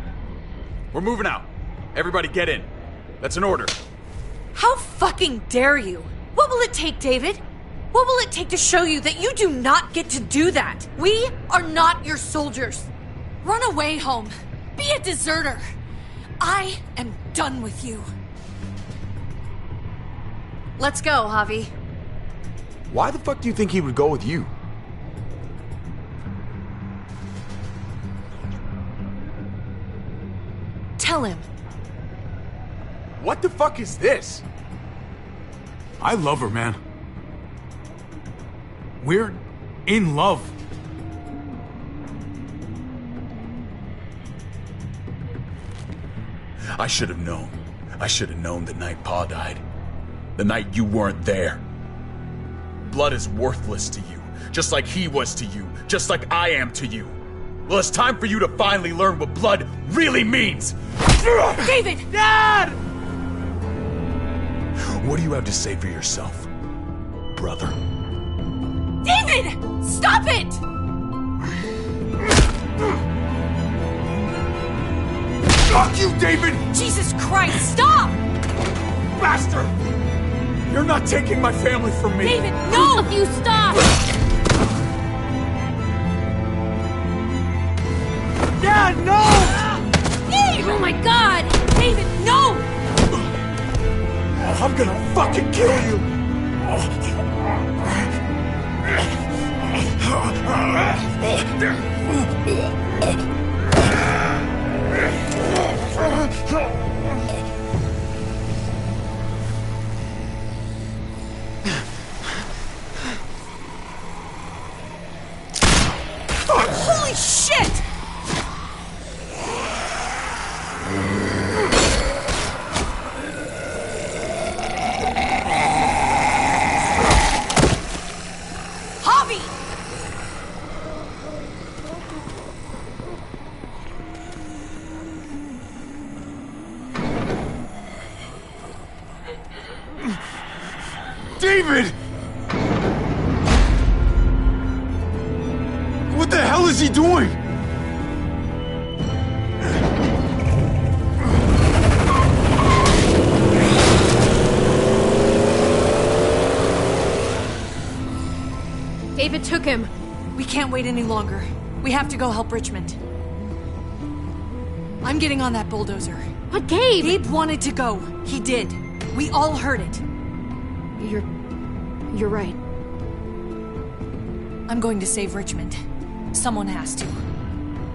[SPEAKER 6] We're moving out. Everybody get in. That's an order.
[SPEAKER 1] How fucking dare you? What will it take, David? What will it take to show you that you do not get to do that? We are not your soldiers. Run away home. Be a deserter. I am done with you. Let's go, Javi.
[SPEAKER 6] Why the fuck do you think he would go with you?
[SPEAKER 1] Tell him.
[SPEAKER 6] What the fuck is this?
[SPEAKER 2] I love her, man. We're in love.
[SPEAKER 6] I should have known. I should have known the night Pa died. The night you weren't there. Blood is worthless to you, just like he was to you, just like I am to you. Well, it's time for you to finally learn what blood really means.
[SPEAKER 1] David!
[SPEAKER 6] Dad! What do you have to say for yourself, brother?
[SPEAKER 1] David! Stop it!
[SPEAKER 2] Fuck you, David!
[SPEAKER 1] Jesus Christ, stop!
[SPEAKER 6] Bastard! You're not taking my family from me!
[SPEAKER 1] David, no!
[SPEAKER 4] If you stop!
[SPEAKER 6] Dad, no!
[SPEAKER 1] Dave!
[SPEAKER 4] Oh my god!
[SPEAKER 1] David, no!
[SPEAKER 6] I'm gonna fucking kill you!
[SPEAKER 1] Holy shit! Javi!
[SPEAKER 2] David! What the hell is he doing?
[SPEAKER 11] David took him.
[SPEAKER 13] We can't wait any longer. We have to go help Richmond. I'm getting on that bulldozer.
[SPEAKER 11] But Gabe!
[SPEAKER 13] Gabe wanted to go. He did. We all heard it.
[SPEAKER 11] You're right.
[SPEAKER 13] I'm going to save Richmond. Someone has to.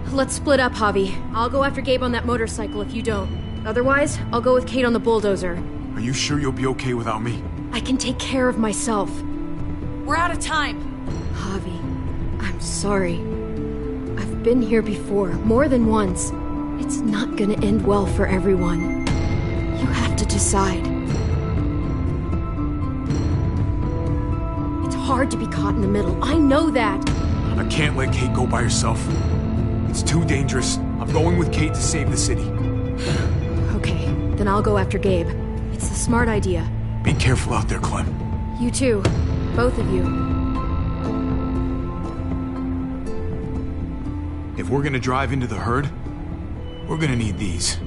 [SPEAKER 11] Let's split up, Javi. I'll go after Gabe on that motorcycle if you don't. Otherwise, I'll go with Kate on the bulldozer.
[SPEAKER 2] Are you sure you'll be okay without me?
[SPEAKER 11] I can take care of myself.
[SPEAKER 13] We're out of time.
[SPEAKER 11] Javi, I'm sorry. I've been here before, more than once. It's not gonna end well for everyone. You have to decide. It's hard to be caught in the middle. I know that.
[SPEAKER 2] I can't let Kate go by herself. It's too dangerous. I'm going with Kate to save the city.
[SPEAKER 11] Okay, then I'll go after Gabe. It's the smart idea.
[SPEAKER 2] Be careful out there, Clem.
[SPEAKER 11] You too. Both of you.
[SPEAKER 2] If we're gonna drive into the herd, we're gonna need these.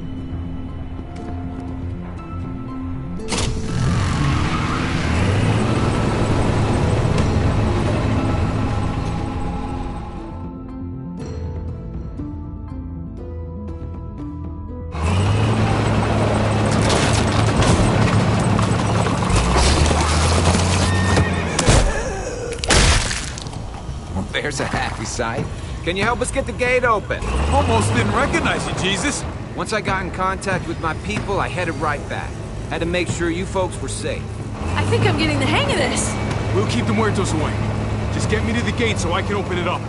[SPEAKER 14] There's a happy sight. Can you help us get the gate open?
[SPEAKER 2] Almost didn't recognize you, Jesus.
[SPEAKER 14] Once I got in contact with my people, I headed right back. Had to make sure you folks were safe.
[SPEAKER 13] I think I'm getting the hang of this.
[SPEAKER 2] We'll keep the muertos away. Just get me to the gate so I can open it up.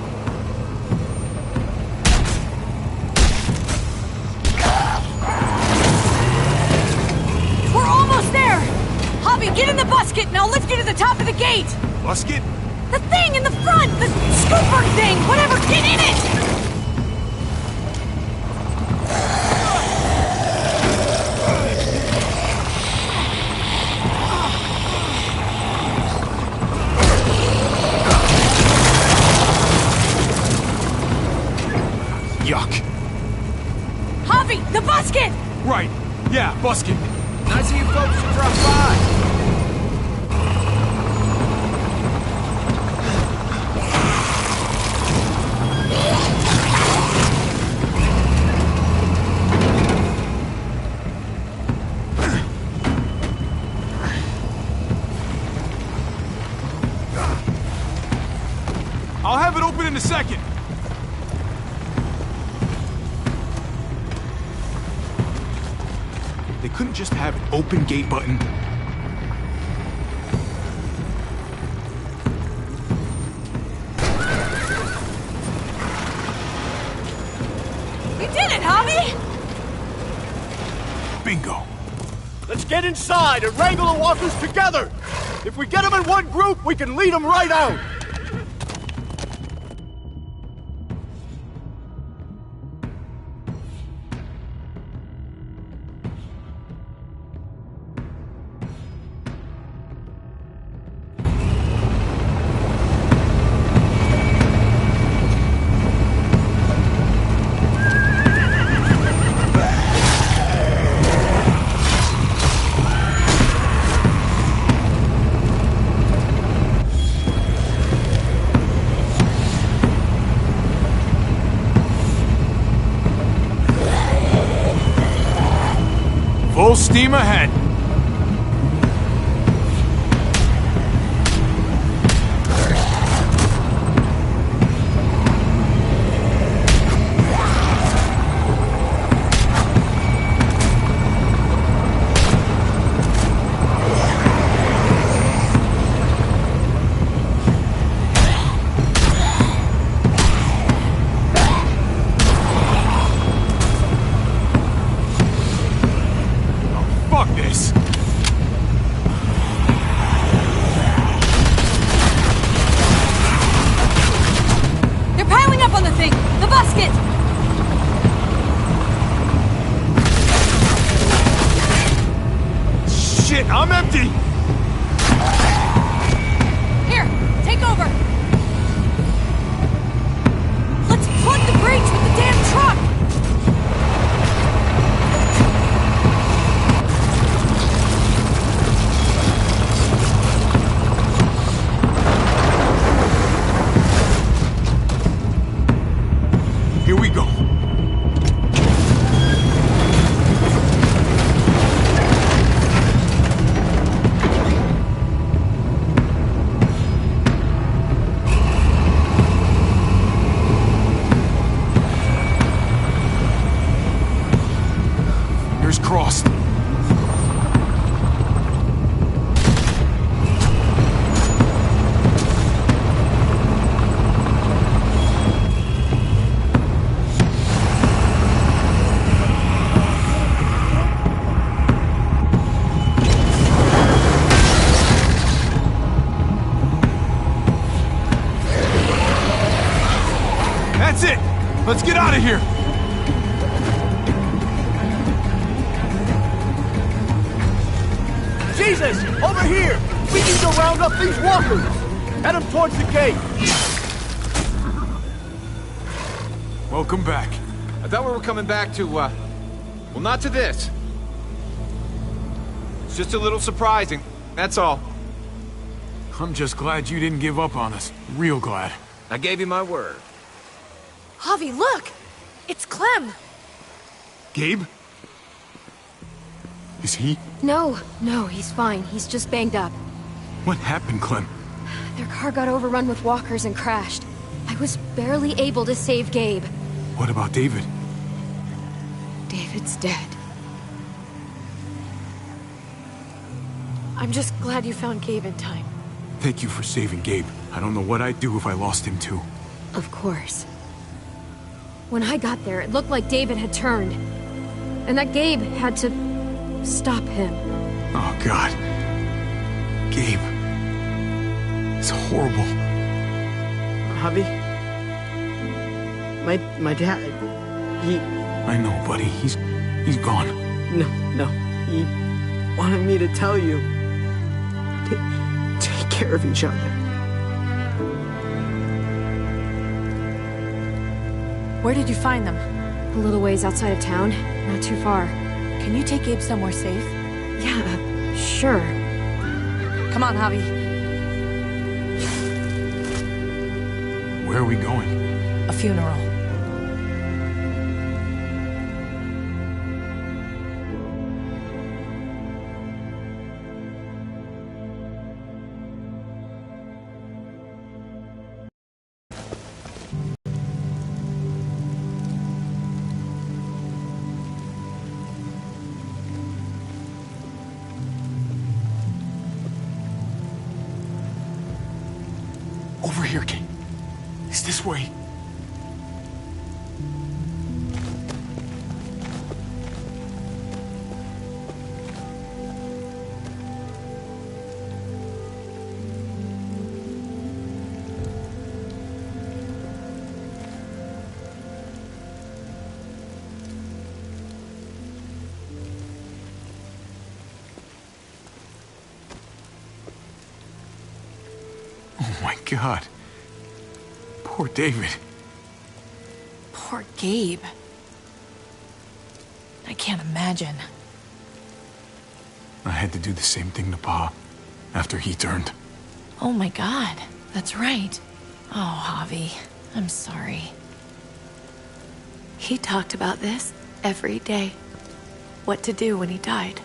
[SPEAKER 13] We're almost there! Javi, get in the busket and I'll lift you to the top of the gate!
[SPEAKER 2] Busket?
[SPEAKER 13] The thing in the front! The scooper thing! Whatever! Get in it!
[SPEAKER 2] Yuck.
[SPEAKER 13] Javi, the busket!
[SPEAKER 2] Right. Yeah, busket.
[SPEAKER 14] Nice of you folks to drop by.
[SPEAKER 2] I'll have it open in a second. They couldn't just have an open gate button.
[SPEAKER 13] You did it, Javi!
[SPEAKER 2] Bingo.
[SPEAKER 15] Let's get inside and wrangle the walkers together! If we get them in one group, we can lead them right out!
[SPEAKER 2] Full steam ahead. Fuck this.
[SPEAKER 13] They're piling up on the thing! The busket!
[SPEAKER 2] Shit, I'm empty.
[SPEAKER 13] Here, take over! Let's flood the breach with the damn truck!
[SPEAKER 2] go. Fingers crossed. That's it! Let's get out of here!
[SPEAKER 15] Jesus! Over here! We need to round up these walkers! Head them towards the gate!
[SPEAKER 2] Welcome back.
[SPEAKER 14] I thought we were coming back to, well, not to this. It's just a little surprising, that's all.
[SPEAKER 2] I'm just glad you didn't give up on us. Real glad.
[SPEAKER 14] I gave you my word.
[SPEAKER 1] Javi, look! It's Clem!
[SPEAKER 2] Gabe? Is he?
[SPEAKER 11] No, he's fine. He's just banged up.
[SPEAKER 2] What happened, Clem?
[SPEAKER 11] Their car got overrun with walkers and crashed. I was barely able to save Gabe.
[SPEAKER 2] What about David?
[SPEAKER 11] David's dead.
[SPEAKER 1] I'm just glad you found Gabe in time.
[SPEAKER 2] Thank you for saving Gabe. I don't know what I'd do if I lost him too.
[SPEAKER 11] Of course. When I got there, it looked like David had turned. And that Gabe had to stop him.
[SPEAKER 2] Oh, God. Gabe. It's horrible.
[SPEAKER 8] Javi? My dad, he...
[SPEAKER 2] I know, buddy. He's gone.
[SPEAKER 8] No. He wanted me to tell you. Take care of each other.
[SPEAKER 13] Where did you find them?
[SPEAKER 11] A little ways outside of town. Not too far.
[SPEAKER 13] Can you take Gabe somewhere safe?
[SPEAKER 11] Yeah, sure.
[SPEAKER 13] Come on, Javi.
[SPEAKER 2] Where are we going?
[SPEAKER 13] A funeral.
[SPEAKER 2] Over here, Kate. It's this way. Oh my God. Poor David.
[SPEAKER 1] Poor Gabe. I can't imagine.
[SPEAKER 2] I had to do the same thing to Pa after he turned.
[SPEAKER 1] Oh my God, that's right. Oh, Javi, I'm sorry. He talked about this every day. What to do when he died.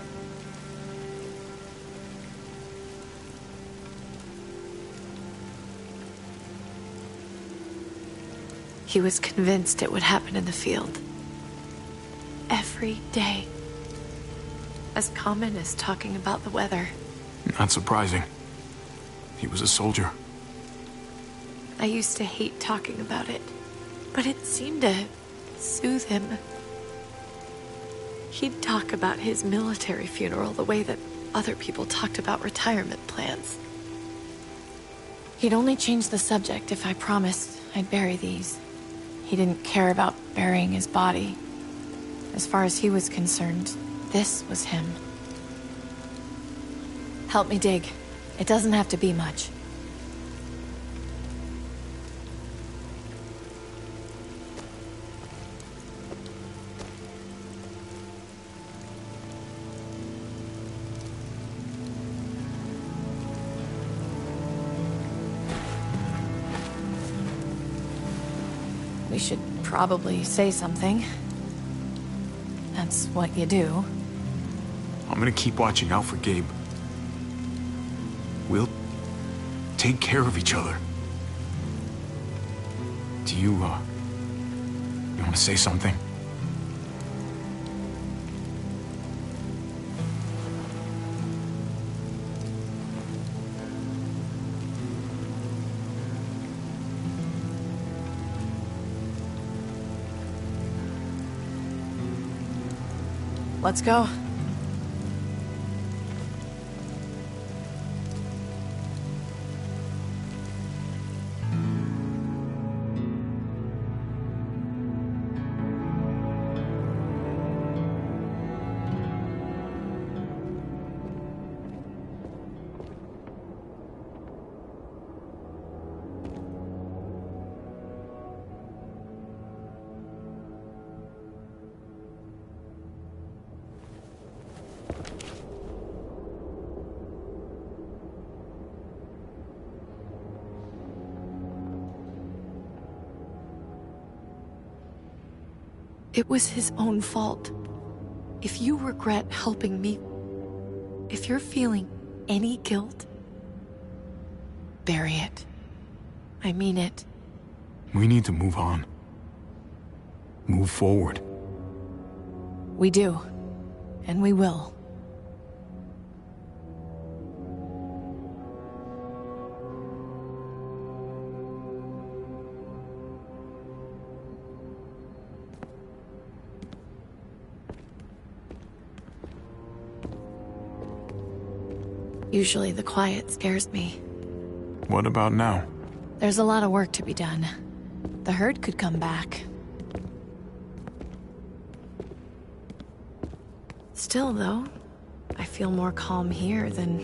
[SPEAKER 1] He was convinced it would happen in the field. Every day. As common as talking about the weather.
[SPEAKER 2] Not surprising. He was a soldier.
[SPEAKER 1] I used to hate talking about it, but it seemed to soothe him. He'd talk about his military funeral the way that other people talked about retirement plans. He'd only change the subject if I promised I'd bury these. He didn't care about burying his body. As far as he was concerned, this was him. Help me dig. It doesn't have to be much. We should probably say something. That's what you do.
[SPEAKER 2] I'm gonna keep watching out for Gabe. We'll take care of each other. Do you want to say something?
[SPEAKER 1] Let's go. It was his own fault. If you regret helping me, if you're feeling any guilt, bury it. I mean it.
[SPEAKER 2] We need to move on. Move forward.
[SPEAKER 1] We do. And we will. Usually the quiet scares me.
[SPEAKER 2] What about now?
[SPEAKER 1] There's a lot of work to be done. The herd could come back. Still, though, I feel more calm here than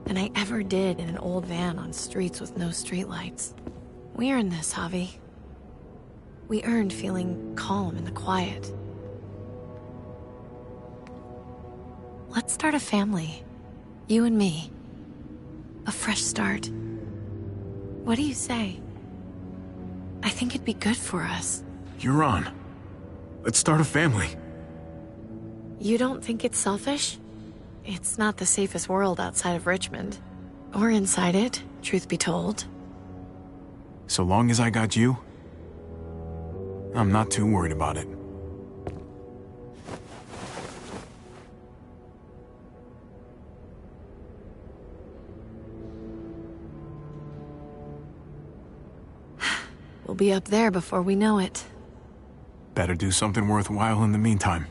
[SPEAKER 1] I ever did in an old van on streets with no streetlights. We earned this, Javi. We earned feeling calm in the quiet. Let's start a family. You and me. A fresh start. What do you say? I think it'd be good for us.
[SPEAKER 2] You're on. Let's start a family.
[SPEAKER 1] You don't think it's selfish? It's not the safest world outside of Richmond. Or inside it, truth be told.
[SPEAKER 2] So long as I got you, I'm not too worried about it.
[SPEAKER 1] We'll be up there before we know it.
[SPEAKER 2] Better do something worthwhile in the meantime.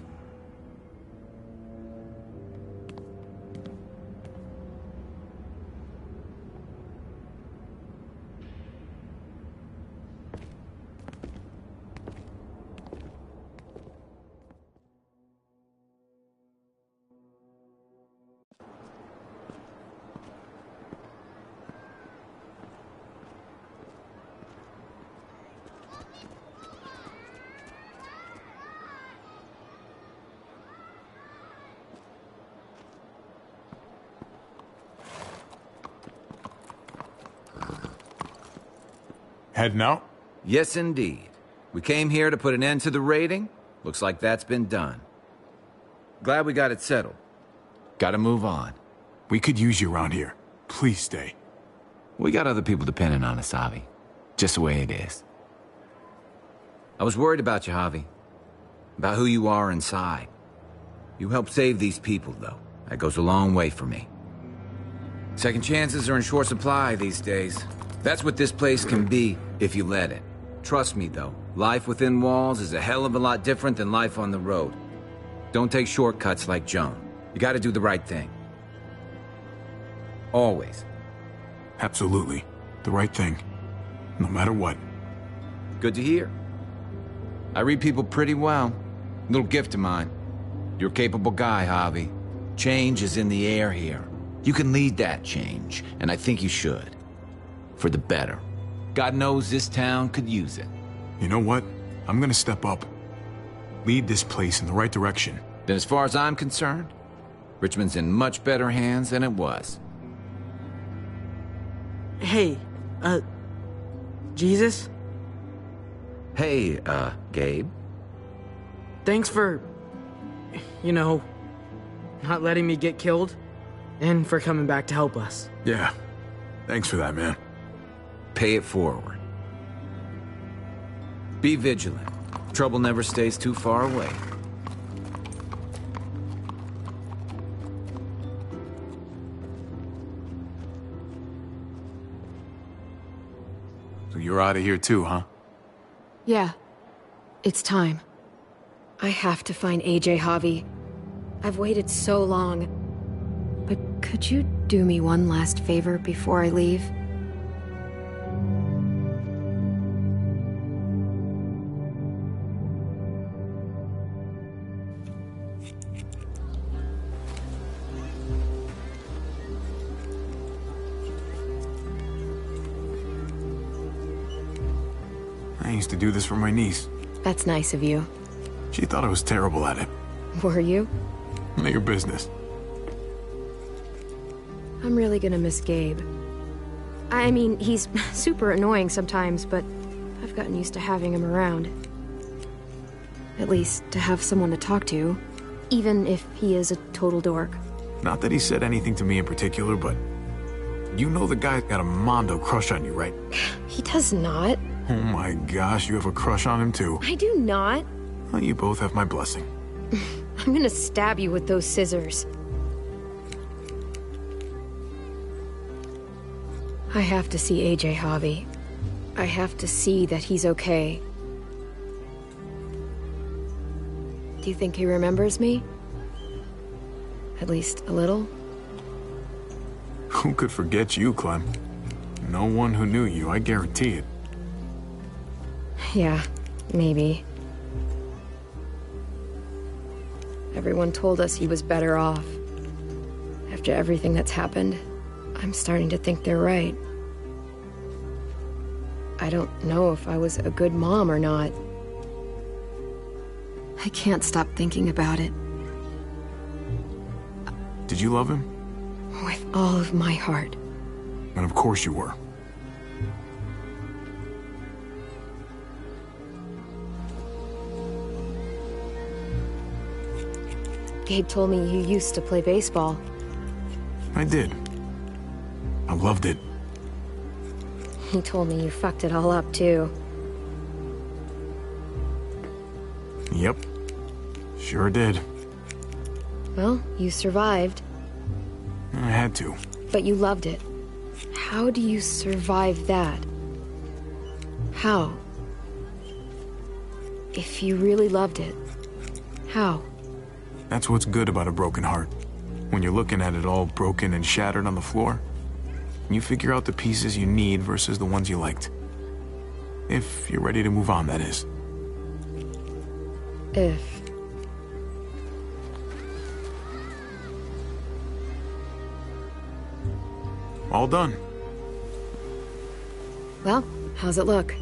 [SPEAKER 2] Heading out?
[SPEAKER 14] Yes, indeed. We came here to put an end to the raiding. Looks like that's been done. Glad we got it settled. Gotta move on.
[SPEAKER 2] We could use you around here. Please stay.
[SPEAKER 14] We got other people depending on us, Javi. Just the way it is. I was worried about you, Javi. About who you are inside. You helped save these people, though. That goes a long way for me. Second chances are in short supply these days. That's what this place can be, if you let it. Trust me, though, life within walls is a hell of a lot different than life on the road. Don't take shortcuts like Joan. You gotta do the right thing. Always.
[SPEAKER 2] Absolutely. The right thing. No matter what.
[SPEAKER 14] Good to hear. I read people pretty well. Little gift of mine. You're a capable guy, Javi. Change is in the air here. You can lead that change, and I think you should. For the better. God knows this town could use it.
[SPEAKER 2] You know what? I'm gonna step up. Lead this place in the right direction.
[SPEAKER 14] Then as far as I'm concerned, Richmond's in much better hands than it was.
[SPEAKER 8] Hey, Jesus?
[SPEAKER 14] Hey, Gabe.
[SPEAKER 8] Thanks for, you know, not letting me get killed, and for coming back to help us.
[SPEAKER 2] Yeah. Thanks for that, man.
[SPEAKER 14] Pay it forward. Be vigilant. Trouble never stays too far away.
[SPEAKER 2] So you're out of here too, huh?
[SPEAKER 11] Yeah. It's time. I have to find AJ, Javi. I've waited so long. But could you do me one last favor before I leave?
[SPEAKER 2] I used to do this for my niece.
[SPEAKER 11] That's nice of you.
[SPEAKER 2] She thought I was terrible at it.
[SPEAKER 11] Were you?
[SPEAKER 2] None of your business.
[SPEAKER 11] I'm really gonna miss Gabe. I mean, he's super annoying sometimes, but I've gotten used to having him around. At least, to have someone to talk to, even if he is a total dork.
[SPEAKER 2] Not that he said anything to me in particular, but you know the guy's got a Mondo crush on you, right?
[SPEAKER 11] He does not.
[SPEAKER 2] Oh my gosh, you have a crush on him too.
[SPEAKER 11] I do not.
[SPEAKER 2] Well, you both have my blessing.
[SPEAKER 11] I'm gonna stab you with those scissors. I have to see AJ, Javi. I have to see that he's okay. Do you think he remembers me? At least a little?
[SPEAKER 2] Who could forget you, Clem? No one who knew you, I guarantee it.
[SPEAKER 11] Yeah, maybe. Everyone told us he was better off. After everything that's happened, I'm starting to think they're right. I don't know if I was a good mom or not. I can't stop thinking about it.
[SPEAKER 2] Did you love him?
[SPEAKER 11] With all of my heart.
[SPEAKER 2] And of course you were.
[SPEAKER 11] Gabe told me you used to play baseball.
[SPEAKER 2] I did. I loved it.
[SPEAKER 11] He told me you fucked it all up, too.
[SPEAKER 2] Yep. Sure did.
[SPEAKER 11] Well, you survived.
[SPEAKER 2] I had to.
[SPEAKER 11] But you loved it. How do you survive that? How? If you really loved it, how?
[SPEAKER 2] That's what's good about a broken heart. When you're looking at it all broken and shattered on the floor, you figure out the pieces you need versus the ones you liked. If you're ready to move on, that is.
[SPEAKER 11] If.
[SPEAKER 2] All done.
[SPEAKER 11] Well, how's it look?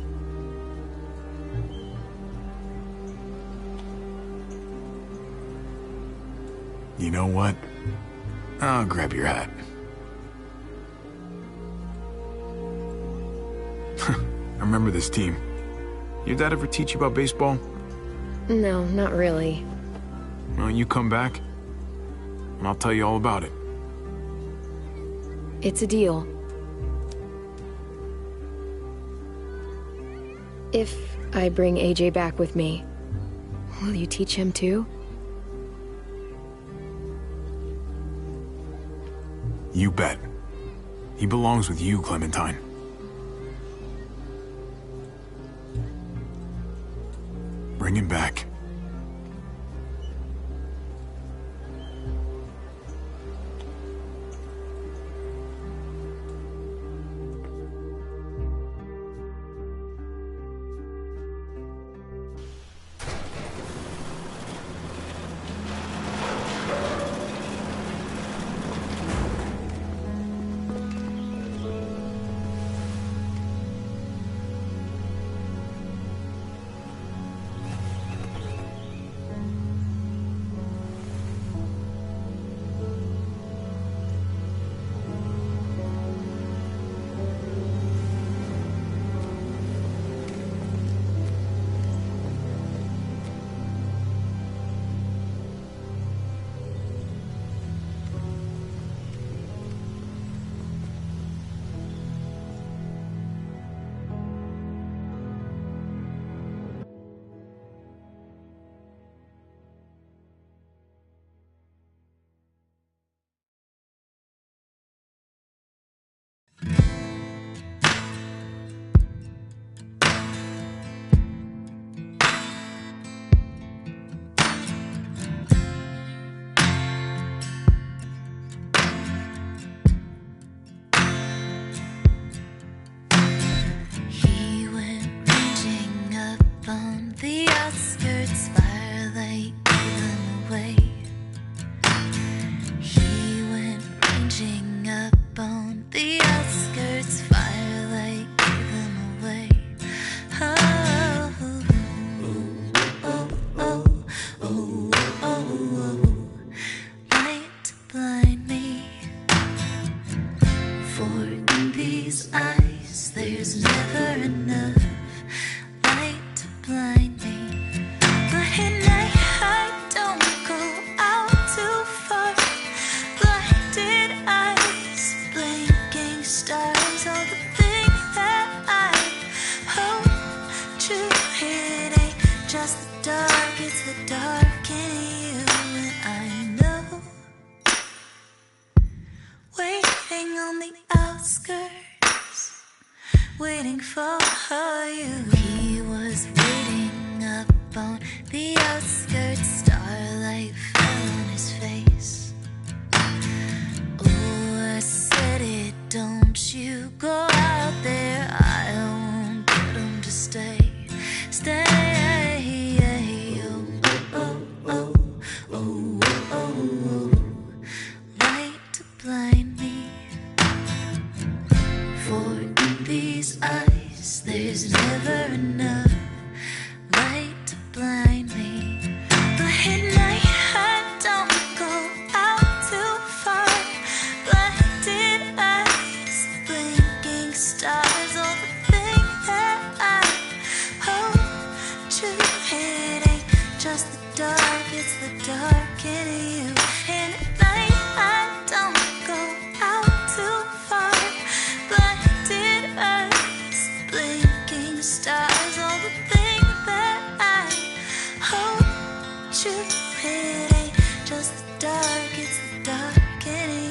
[SPEAKER 2] You know what? I'll grab your hat. I remember this team. Your dad ever teach you about baseball?
[SPEAKER 11] No, not really.
[SPEAKER 2] Well, you come back, and I'll tell you all about it.
[SPEAKER 11] It's a deal. If I bring AJ back with me, will you teach him too?
[SPEAKER 2] You bet. He belongs with you, Clementine. Bring him back.
[SPEAKER 16] outskirts, firelight gave them away. He went ranging up on the outskirts, firelight gave them away. Oh, oh, oh, oh, oh, oh, light to blind me. For in these eyes, there's never enough light to blind me. But at night, I don't go out too far. Blinded eyes, blinking stars, all the things that I hope to hit ain't just the dark, it's the dark in you. And I know, waiting on the outskirts, waiting for you. He was waiting up on the outskirts, starlight fell on his face. Oh, I said it, don't you go out there, I won't get him to stay. Stay. Oh, oh, oh, oh, oh, oh, oh. Light to blind me. For in these eyes, there's never enough light to blind me. But at night, I don't go out too far. Blinded eyes, blinking stars, all the things that I hope to hit ain't just the dark, it's the dark in you. And at night, I don't go out too far. Blinded eyes, blinking stars, all the things that I hope to hit ain't just the dark, it's the dark in you.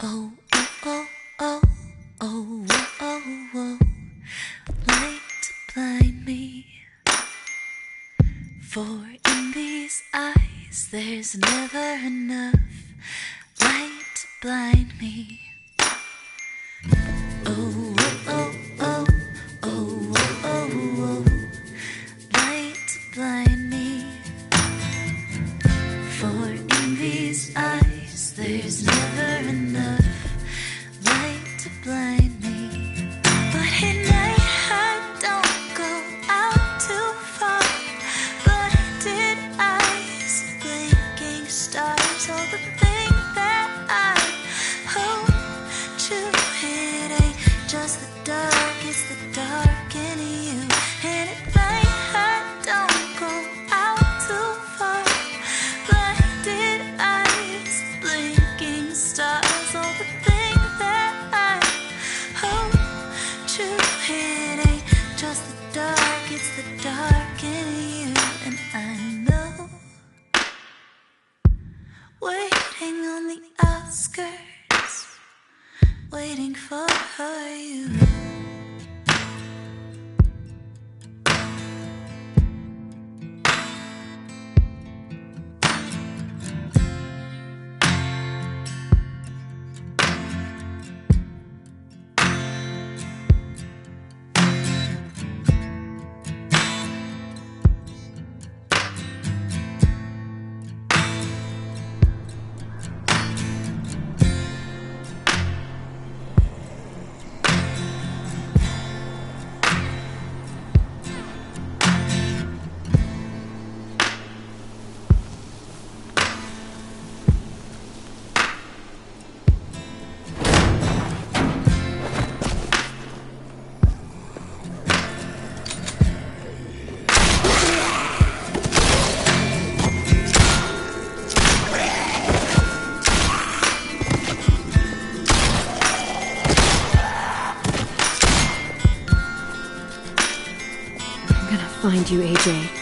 [SPEAKER 16] Oh, oh, oh, oh, oh, oh, oh, light to blind me. For in these eyes, there's never enough light to blind me. Oh, oh, oh, oh, oh, oh, oh, light to blind me. For in these eyes, there's never enough light to blind me. But at night, I don't go out too far. Blinded eyes, blinking stars, all the things that I hope to hit ain't just the dark, it's the dark in you. And at night, I don't go out too far. Blinded eyes, blinking stars, all the things that I hope to hit ain't just the dark, it's the dark in you. And I know, waiting on the outskirts, waiting for you.
[SPEAKER 11] find you, AJ.